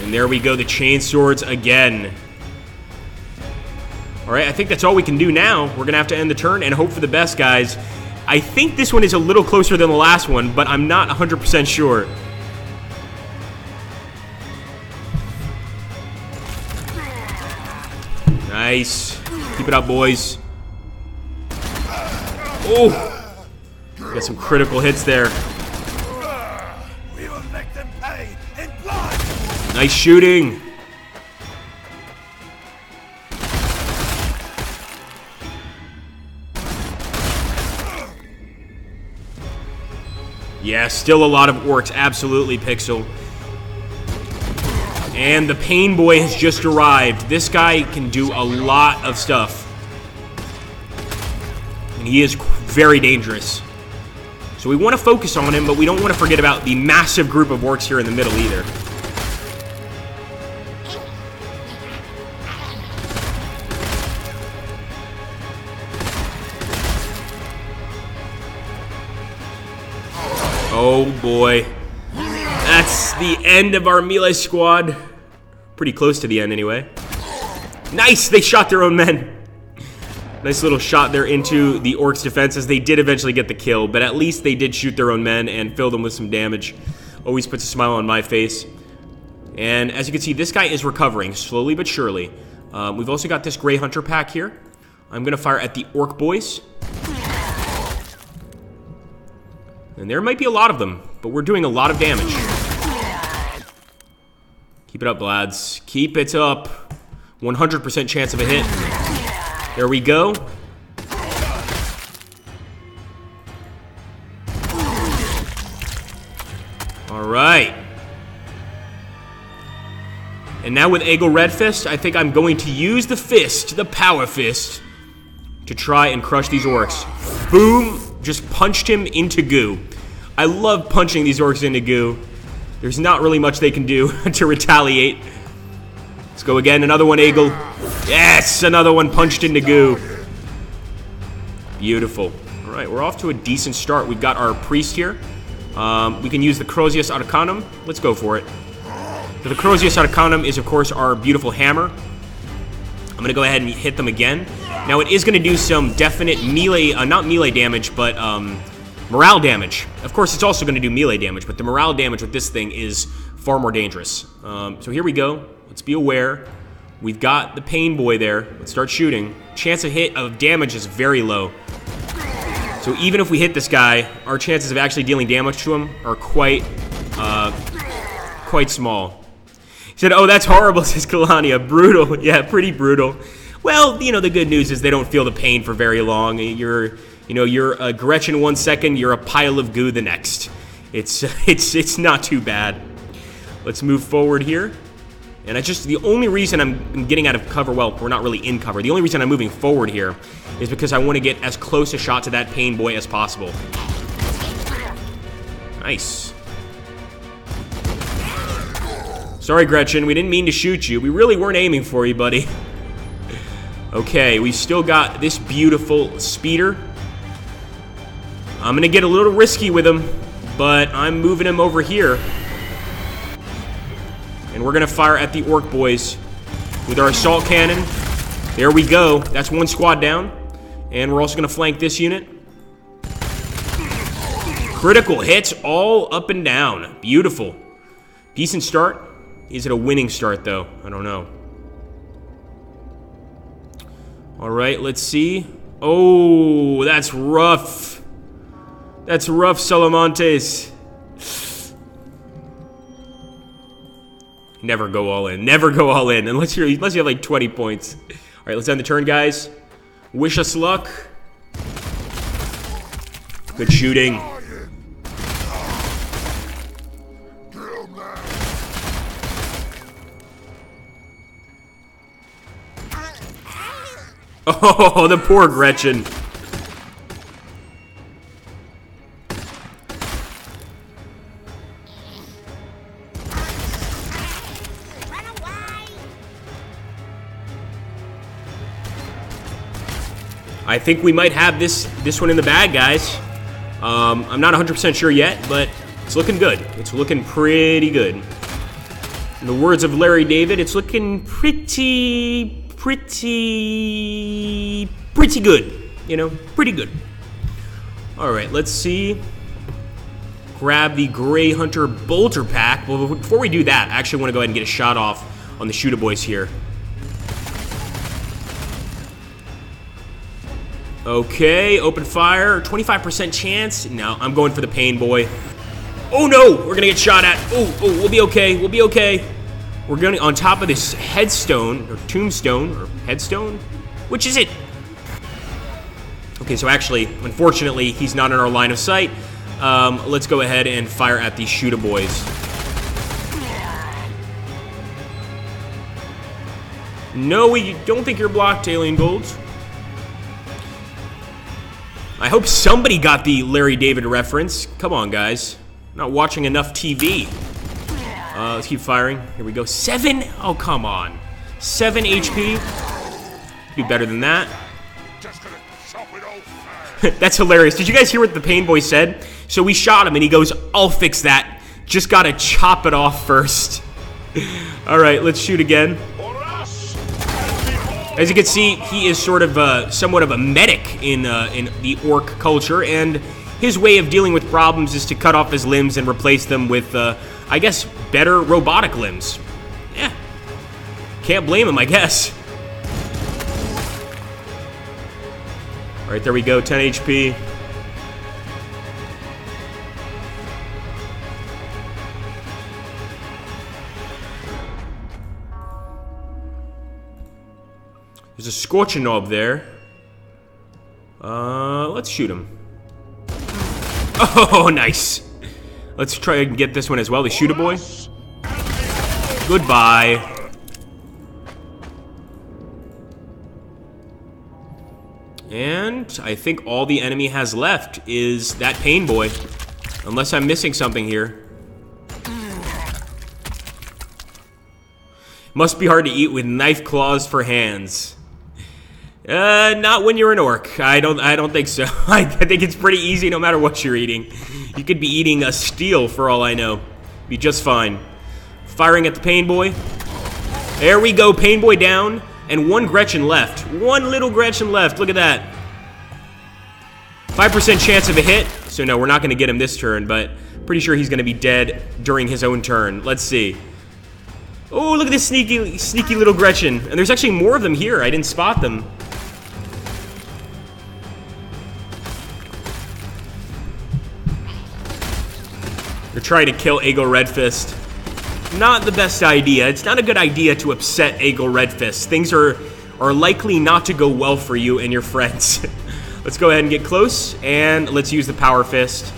And there we go, the chain swords again. Alright, I think that's all we can do now. We're going to have to end the turn and hope for the best, guys. I think this one is a little closer than the last one, but I'm not 100% sure. Nice. Keep it up, boys. Oh! Got some critical hits there. We will make them pay in blood. Nice shooting. Yeah, still a lot of orcs. Absolutely, Pixel. And the Pain Boy has just arrived. This guy can do a lot of stuff. And he is very dangerous. So we want to focus on him, but we don't want to forget about the massive group of orcs here in the middle either. Oh boy. That's the end of our melee squad. Pretty close to the end anyway. Nice! They shot their own men. Nice little shot there into the orcs' defenses. They did eventually get the kill, but at least they did shoot their own men and fill them with some damage. Always puts a smile on my face. And as you can see, this guy is recovering slowly but surely. We've also got this Grey Hunter pack here. I'm going to fire at the orc boys. And there might be a lot of them, but we're doing a lot of damage. Keep it up, lads. Keep it up. 100% chance of a hit. There we go. Alright. And now with Eagle Red Fist, I think I'm going to use the fist, the power fist, to try and crush these orcs. Boom! Just punched him into goo. I love punching these orcs into goo. There's not really much they can do to retaliate. Let's go again. Another one, Eagle. Yes! Another one punched into goo. Beautiful. Alright, we're off to a decent start. We've got our priest here. We can use the Crozius Arcanum. Let's go for it. So the Crozius Arcanum is, of course, our beautiful hammer. I'm going to go ahead and hit them again. Now, it is going to do some definite melee, not melee damage, but morale damage. Of course, it's also going to do melee damage, but the morale damage with this thing is far more dangerous. So here we go. Let's be aware. We've got the Pain Boy there. Let's start shooting. Chance of hit of damage is very low. So even if we hit this guy, our chances of actually dealing damage to him are quite small. He said, "Oh, that's horrible," says Kalania. Brutal. Yeah, pretty brutal. Well, you know, the good news is they don't feel the pain for very long. You're a Gretchen 1 second, you're a pile of goo the next. It's not too bad. Let's move forward here. And the only reason I'm getting out of cover, well, we're not really in cover. The only reason I'm moving forward here is because I want to get as close a shot to that Pain Boy as possible. Nice. Sorry, Gretchen, we didn't mean to shoot you. We really weren't aiming for you, buddy. Okay, we still got this beautiful speeder. I'm gonna get a little risky with him, but I'm moving him over here. And we're gonna fire at the orc boys with our assault cannon. There we go. That's one squad down. And we're also gonna flank this unit. Critical hits all up and down. Beautiful. Decent start. Is it a winning start, though? I don't know. All right, let's see. Oh, that's rough. That's rough, Salamantes. Never go all in. Never go all in unless you have like 20 points. All right, let's end the turn, guys. Wish us luck. Good shooting. Oh, the poor Gretchen. I think we might have this one in the bag, guys. I'm not 100% sure yet, but it's looking good. It's looking pretty good. In the words of Larry David, it's looking pretty good. You know, pretty good. All right, let's see. Grab the Grey Hunter Bolter Pack. Well, before we do that, I actually want to go ahead and get a shot off on the Shooter Boys here. Okay, open fire. 25% chance. No, I'm going for the Pain Boy. Oh no, we're gonna get shot at. Oh, we'll be okay. We'll be okay. We're going on top of this headstone, or tombstone, or headstone? Which is it? Okay, so actually, unfortunately, he's not in our line of sight. Let's go ahead and fire at these Shooter Boys. No, we don't think you're blocked, Alien Golds. I hope somebody got the Larry David reference. Come on, guys. I'm not watching enough TV. Let's keep firing. Here we go. 7? Oh, come on. 7 HP. Do better than that. Just gonna chop it off. That's hilarious. Did you guys hear what the Pain Boy said? So we shot him and he goes, I'll fix that. Just gotta chop it off first. Alright, let's shoot again. As you can see, he is sort of somewhat of a medic in the orc culture, and his way of dealing with problems is to cut off his limbs and replace them with, I guess, better robotic limbs. Yeah. Can't blame him, I guess. Alright, there we go, 10 HP. There's a Scorching Knob there. Let's shoot him. Oh, nice. Let's try and get this one as well, the Shooter Boy. Goodbye. And I think all the enemy has left is that Pain Boy. Unless I'm missing something here. Must be hard to eat with knife claws for hands. Not when you're an orc. I don't think so. I think it's pretty easy no matter what you're eating. You could be eating a steel for all I know. Be just fine. Firing at the Pain Boy. There we go, Pain Boy down. And one Gretchen left. One little Gretchen left. Look at that. 5% chance of a hit. So no, we're not going to get him this turn, but pretty sure he's going to be dead during his own turn. Let's see. Oh, look at this sneaky little Gretchen. And there's actually more of them here. I didn't spot them. They're trying to kill Eagle Redfist. Not the best idea. It's not a good idea to upset Eagle Redfist. Things are likely not to go well for you and your friends. Let's go ahead and get close, and let's use the Power Fist.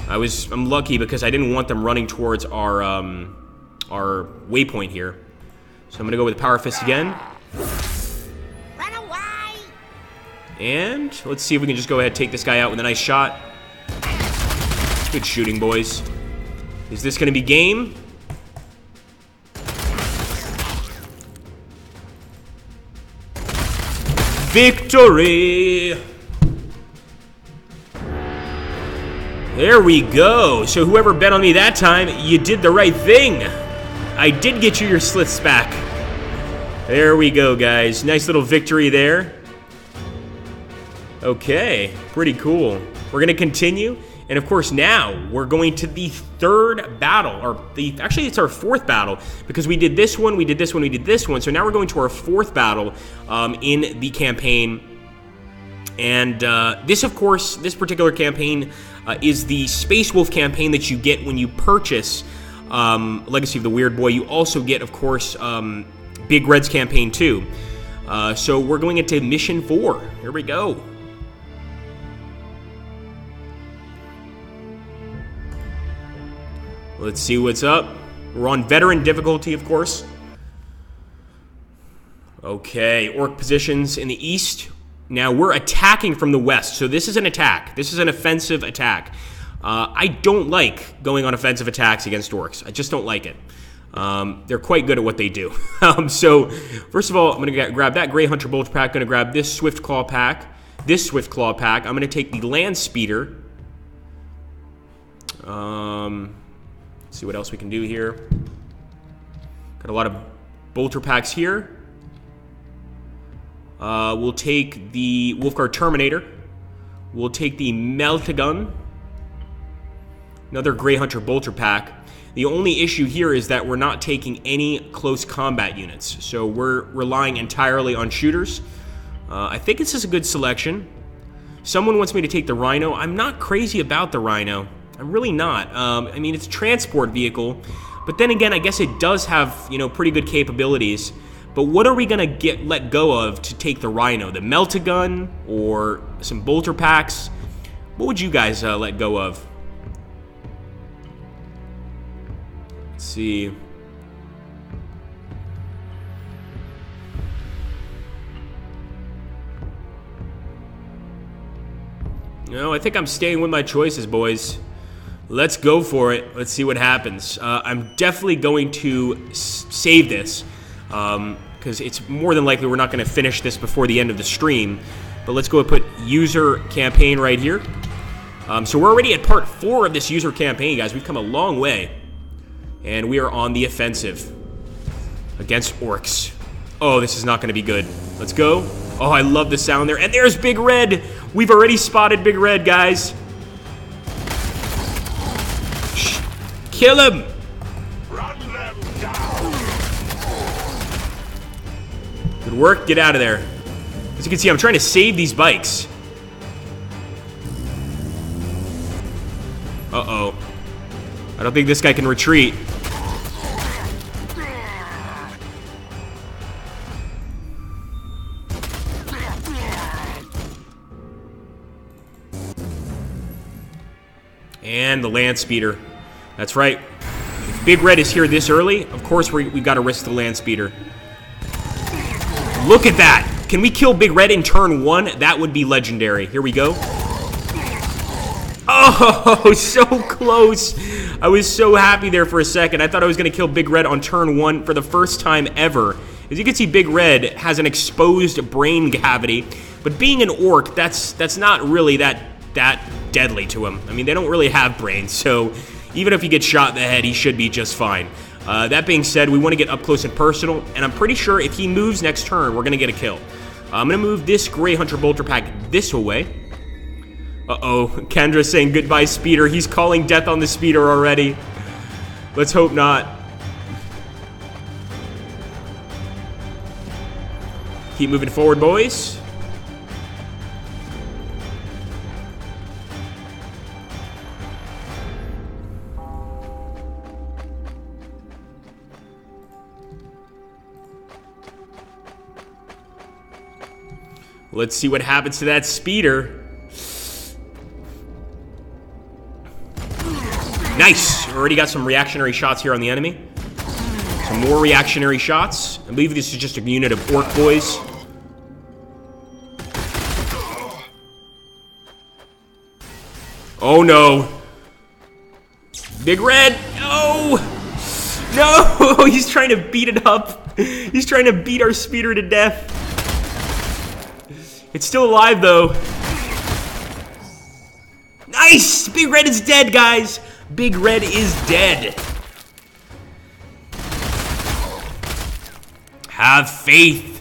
I'm lucky because I didn't want them running towards our waypoint here. So I'm gonna go with Power Fist again. Run away! And let's see if we can just go ahead and take this guy out with a nice shot. Good shooting, boys. Is this gonna be game? Victory! There we go. So whoever bet on me that time, you did the right thing. I did get you your slits back. There we go, guys. Nice little victory there. Okay, pretty cool. We're gonna continue, and of course now we're going to the third battle, or actually it's our fourth battle, because we did this one, we did this one, we did this one, so now we're going to our fourth battle in the campaign. And this, of course, this particular campaign is the Space Wolf campaign that you get when you purchase Legacy of the Weirdboy. You also get, of course, Big Red's campaign too. So we're going into Mission 4. Here we go. Let's see what's up. We're on Veteran difficulty, of course. Okay, Orc positions in the east. Now, we're attacking from the west, so this is an attack. This is an offensive attack. I don't like going on offensive attacks against orcs. I just don't like it. They're quite good at what they do. So, first of all, I'm going to grab that Grey Hunter Bolter Pack. Going to grab this Swift Claw Pack. This Swift Claw Pack. I'm going to take the Land Speeder. Let's see what else we can do here. Got a lot of Bolter Packs here. We'll take the Wolfguard Terminator. We'll take the Meltagun. Another Grey Hunter Bolter Pack. The only issue here is that we're not taking any close combat units. So we're relying entirely on shooters. I think this is a good selection. Someone wants me to take the Rhino. I'm not crazy about the Rhino. I'm really not. I mean, it's a transport vehicle. But then again, I guess it does have, you know, pretty good capabilities. But what are we going to let go of to take the Rhino? The Meltagun or some Bolter Packs? What would you guys let go of? Let's see. No, I think I'm staying with my choices, boys. Let's go for it. Let's see what happens. I'm definitely going to save this. Because it's more than likely we're not going to finish this before the end of the stream. But let's go and put user campaign right here. So we're already at part 4 of this user campaign, guys. We've come a long way. And we are on the offensive against orcs. Oh, this is not going to be good. Let's go. Oh, I love the sound there. And there's Big Red. We've already spotted Big Red, guys. Kill him. Good work. Get out of there. As you can see, I'm trying to save these bikes. Uh-oh. I don't think this guy can retreat. And the Land Speeder. That's right. If Big Red is here this early, of course we've got to risk the Land Speeder. Look at that! Can we kill Big Red in turn 1? That would be legendary. Here we go. Oh, so close. I was so happy there for a second. I thought I was going to kill Big Red on turn 1 for the first time ever. As you can see, Big Red has an exposed brain cavity. But being an orc, that's not really that deadly to him. I mean, they don't really have brains, so even if he gets shot in the head, he should be just fine. That being said, we want to get up close and personal, and I'm pretty sure if he moves next turn, we're going to get a kill. I'm going to move this Grey Hunter Bolter Pack this way. Uh-oh, Kendra's saying goodbye, Speeder. He's calling death on the Speeder already. Let's hope not. Keep moving forward, boys. Let's see what happens to that Speeder. Nice! Already got some reactionary shots here on the enemy. Some more reactionary shots. I believe this is just a unit of orc boys. Oh no! Big Red! No! No! He's trying to beat it up. He's trying to beat our Speeder to death. It's still alive, though. Nice! Big Red is dead, guys! Big Red is dead. Have faith.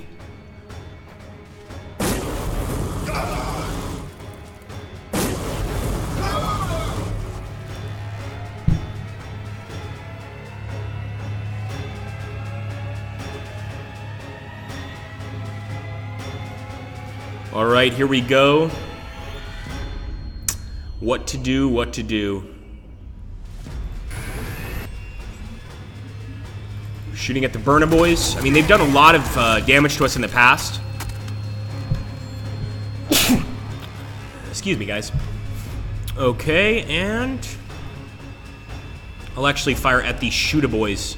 All right, here we go. What to do, what to do. Shooting at the Burner Boys. I mean, they've done a lot of damage to us in the past. Excuse me, guys. Okay, and I'll actually fire at the Shooter Boys.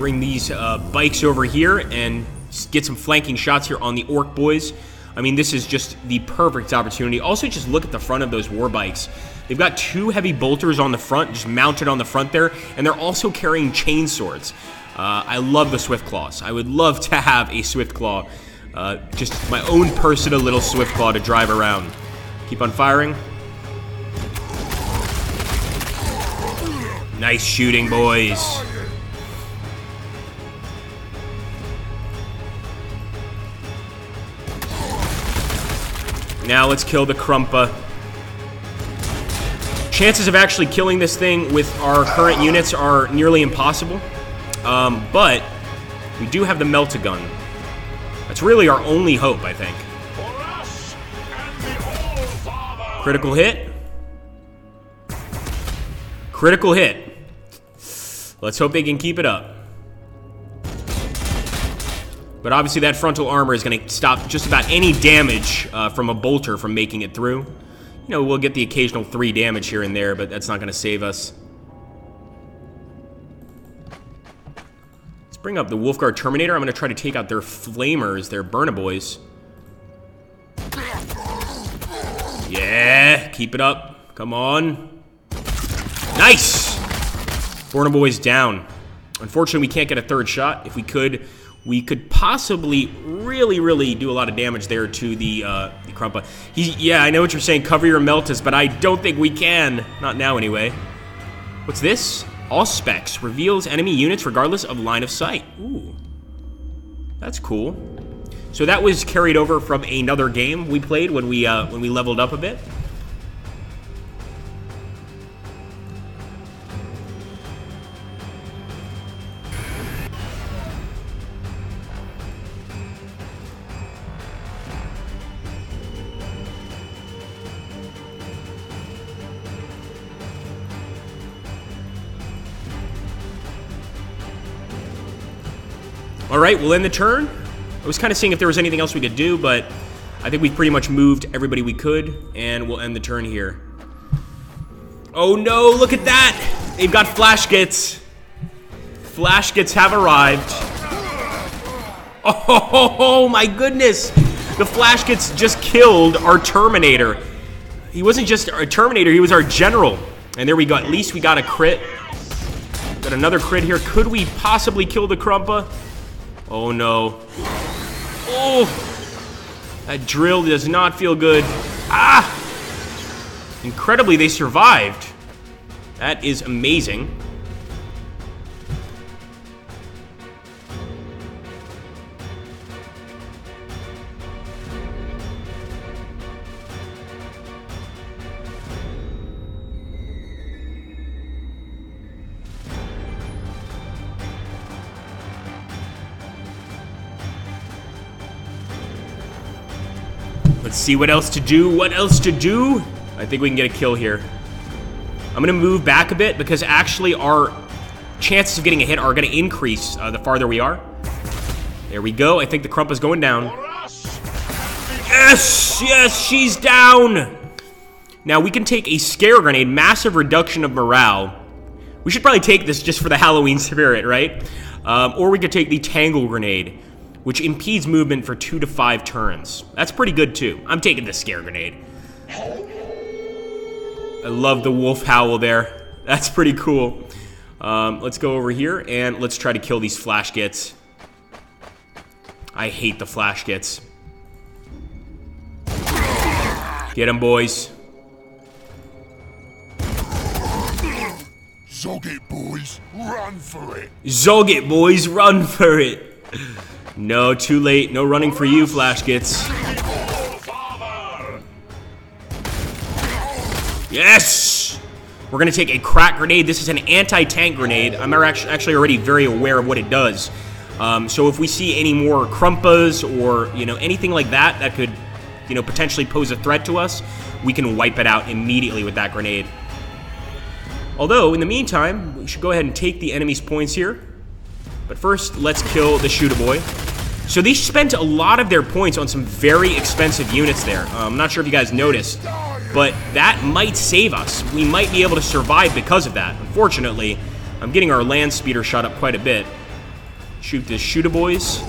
bring these bikes over here and get some flanking shots here on the orc boys. I mean, this is just the perfect opportunity. Also, just look at the front of those war bikes. They've got 2 heavy bolters on the front, just mounted on the front there, and they're also carrying chain swords. I love the Swift Claws. I would love to have a Swift Claw, just my own personal little Swift Claw to drive around. Keep on firing. Nice shooting, boys. Now let's kill the Krumpa. Chances of actually killing this thing with our current units are nearly impossible. But we do have the Melt-A-Gun. That's really our only hope, I think. Critical hit. Critical hit. Let's hope they can keep it up. But obviously that frontal armor is going to stop just about any damage from a bolter from making it through. You know, we'll get the occasional 3 damage here and there, but that's not going to save us. Let's bring up the Wolfguard Terminator. I'm going to try to take out their flamers, their Burnaboys. Yeah, keep it up. Come on. Nice! Burnaboy's down. Unfortunately, we can't get a 3rd shot. If we could possibly really do a lot of damage there to the Krumpa. Yeah, I know what you're saying, cover your Meltas, but I don't think we can. Not now, anyway. What's this? All specs. Reveals enemy units regardless of line of sight. Ooh. That's cool. So that was carried over from another game we played when we leveled up a bit. All right, we'll end the turn. I was kind of seeing if there was anything else we could do, but I think we've pretty much moved everybody we could, and we'll end the turn here. Oh no, look at that! They've got flash gits. Flash gits have arrived. Oh my goodness! The flash gits just killed our Terminator. He wasn't just a Terminator, he was our general. And there we go, at least we got a crit. Got another crit here. Could we possibly kill the Krumpa? Oh no. Oh! That drill does not feel good. Ah! Incredibly, they survived. That is amazing. Let's see what else to do. What else to do? I think we can get a kill here. I'm going to move back a bit because actually our chances of getting a hit are going to increase the farther we are. There we go. I think the Krumpa's going down. Yes! Yes, she's down! Now we can take a scare grenade, massive reduction of morale. We should probably take this just for the Halloween spirit, right? Or we could take the Tangle grenade, which impedes movement for 2 to 5 turns. That's pretty good too. I'm taking the scare grenade. I love the wolf howl there. That's pretty cool. Let's go over here and let's try to kill these flash gits. I hate the flash gits. Get them, boys. Zog it, boys. Run for it. Zog it, boys. Run for it. No, too late. No running for you, flash gits. Yes! We're going to take a crack grenade. This is an anti-tank grenade. I'm actually already very aware of what it does. So if we see any more Krumpas or, you know, anything like that that could, you know, potentially pose a threat to us, we can wipe it out immediately with that grenade. Although, in the meantime, we should go ahead and take the enemy's points here. But first, let's kill the Shooter Boy. So they spent a lot of their points on some very expensive units there. I'm not sure if you guys noticed, but that might save us. We might be able to survive because of that. Unfortunately, I'm getting our land speeder shot up quite a bit. Shoot the shooter boys.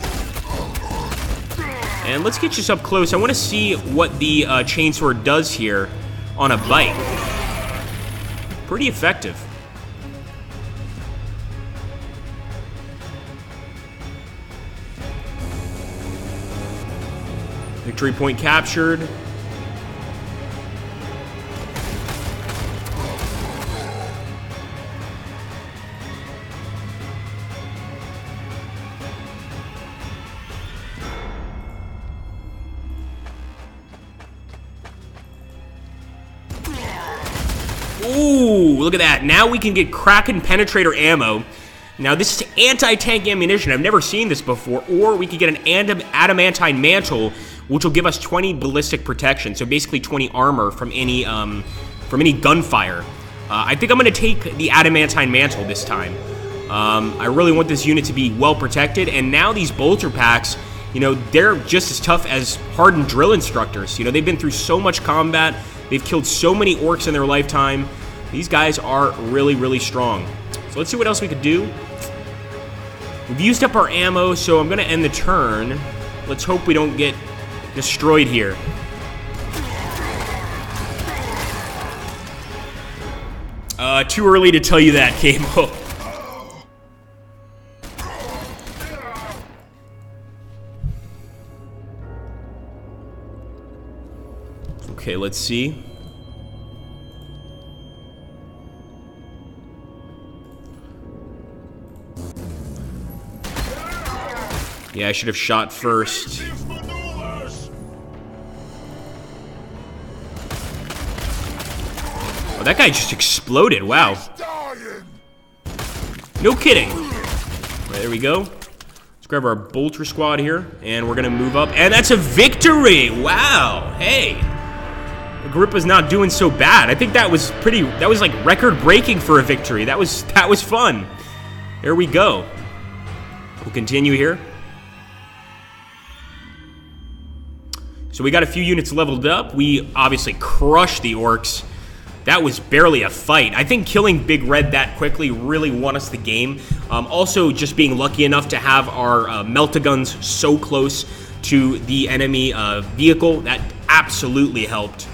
And let's get just up close. I want to see what the chainsword does here on a bite. Pretty effective. Victory point captured. Ooh, look at that. Now we can get Kraken Penetrator ammo. Now this is anti-tank ammunition. I've never seen this before. Or we could get an adamantine mantle, which will give us 20 ballistic protection. So basically 20 armor from any gunfire. I think I'm going to take the adamantine mantle this time. I really want this unit to be well protected. And now these bolter packs, you know, they're just as tough as hardened drill instructors. You know, they've been through so much combat. They've killed so many orcs in their lifetime. These guys are really, really strong. So let's see what else we could do. We've used up our ammo, so I'm going to end the turn. Let's hope we don't get destroyed here. Too early to tell you that, Camo. Okay, let's see. Yeah, I should have shot first. Oh, that guy just exploded. Wow. No kidding. Right, there we go. Let's grab our bolter squad here, and we're gonna move up. And that's a victory! Wow. Hey. Agrippa's not doing so bad. I think that was like record-breaking for a victory. That was fun. There we go. We'll continue here. So we got a few units leveled up. We obviously crushed the orcs. That was barely a fight. I think killing Big Red that quickly really won us the game. Also, just being lucky enough to have our meltaguns so close to the enemy vehicle, that absolutely helped.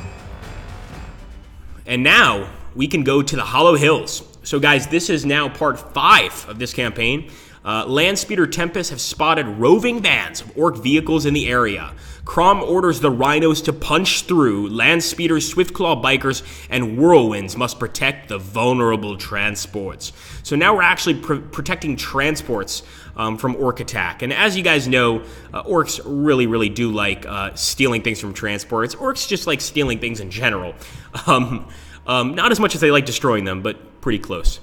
And now we can go to the Hollow Hills. So guys, this is now part 5 of this campaign. Landspeeder Tempest have spotted roving bands of orc vehicles in the area. Crom orders the rhinos to punch through. Landspeeders, Swiftclaw bikers, and whirlwinds must protect the vulnerable transports. So now we're actually protecting transports from orc attack. And as you guys know, orcs really, really do like stealing things from transports. Orcs just like stealing things in general. Not as much as they like destroying them, but pretty close.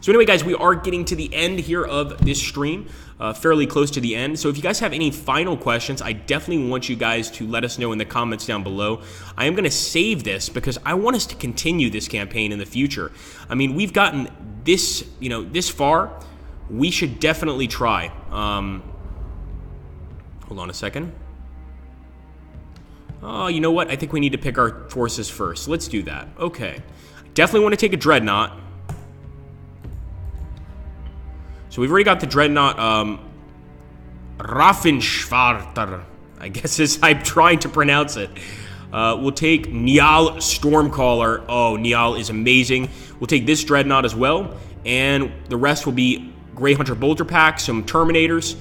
So anyway, guys, we are getting to the end here of this stream, fairly close to the end. So if you guys have any final questions, I definitely want you guys to let us know in the comments down below. I am going to save this because I want us to continue this campaign in the future. I mean, we've gotten this, you know, this far. We should definitely try. Hold on a second. Oh, you know what? I think we need to pick our forces first. Let's do that. Okay. Definitely want to take a Dreadnought. So we've already got the Dreadnought, Raffenschwarter, I guess is I'm trying to pronounce it. We'll take Niall Stormcaller. Oh, Niall is amazing. We'll take this Dreadnought as well, and the rest will be Grey Hunter Bolter Pack, some Terminators.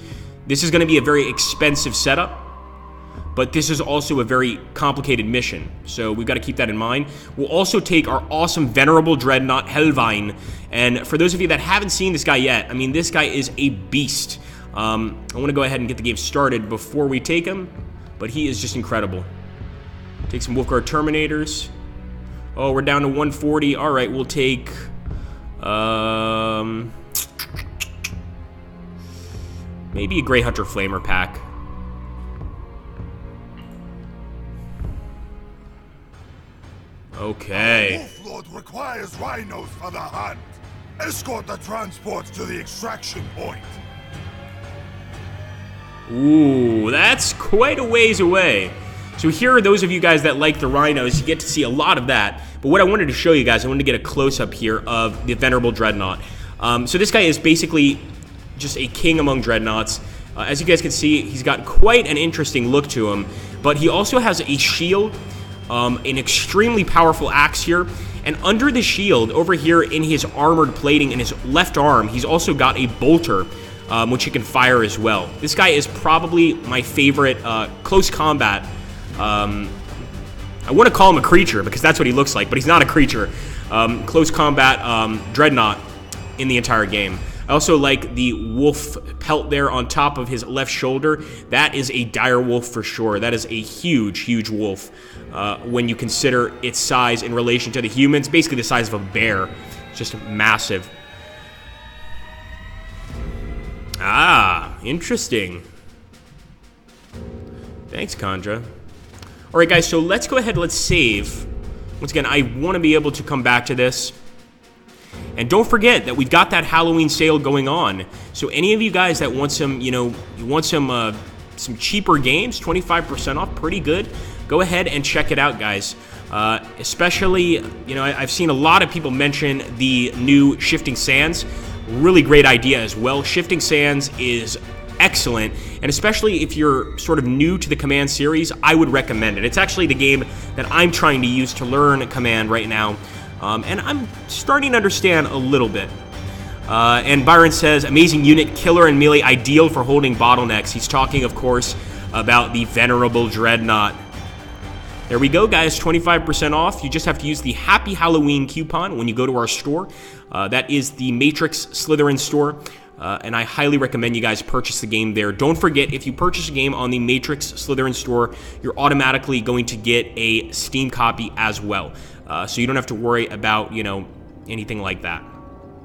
This is going to be a very expensive setup, but this is also a very complicated mission, so we've got to keep that in mind. We'll also take our awesome Venerable Dreadnought, Helvine, and for those of you that haven't seen this guy yet, I mean, this guy is a beast. I want to go ahead and get the game started before we take him, but he is just incredible. Take some Wolfguard Terminators. Oh, we're down to 140. All right, we'll take... maybe a Grey Hunter Flamer pack. Okay. The Wolflord requires rhinos for the hunt. Escort the transports to the extraction point. Ooh, that's quite a ways away. So here are those of you guys that like the rhinos. You get to see a lot of that. But what I wanted to show you guys, I wanted to get a close-up here of the Venerable Dreadnought. So this guy is basically just a king among dreadnoughts. As you guys can see, he's got quite an interesting look to him, but he also has a shield, an extremely powerful axe here, and under the shield, over here in his armored plating in his left arm, he's also got a bolter, which he can fire as well. This guy is probably my favorite close combat. I want to call him a creature because that's what he looks like, but he's not a creature. Close combat dreadnought in the entire game. I also like the wolf pelt there on top of his left shoulder. That is a dire wolf for sure. That is a huge, huge wolf when you consider its size in relation to the humans. Basically the size of a bear. It's just massive. Ah, interesting. Thanks, Kandra. Alright guys, so let's go ahead, let's save. Once again, I want to be able to come back to this. And don't forget that we've got that Halloween sale going on. So any of you guys that want some, you want some cheaper games, 25% off, pretty good. Go ahead and check it out, guys. Especially, I've seen a lot of people mention the new Shifting Sands. Really great idea as well. Shifting Sands is excellent, and especially if you're sort of new to the Command series, I would recommend it. It's actually the game that I'm trying to use to learn Command right now. And I'm starting to understand a little bit. And Byron says, amazing unit, killer and melee, ideal for holding bottlenecks. He's talking, of course, about the Venerable Dreadnought. There we go, guys, 25% off. You just have to use the Happy Halloween coupon when you go to our store. That is the Matrix Slytherin store. And I highly recommend you guys purchase the game there. Don't forget, if you purchase a game on the Matrix Slytherin store, you're automatically going to get a Steam copy as well. So you don't have to worry about, anything like that.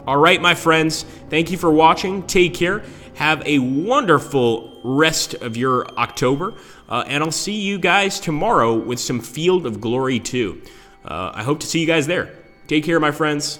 All right, my friends, thank you for watching. Take care. Have a wonderful rest of your October. And I'll see you guys tomorrow with some Field of Glory 2. I hope to see you guys there. Take care, my friends.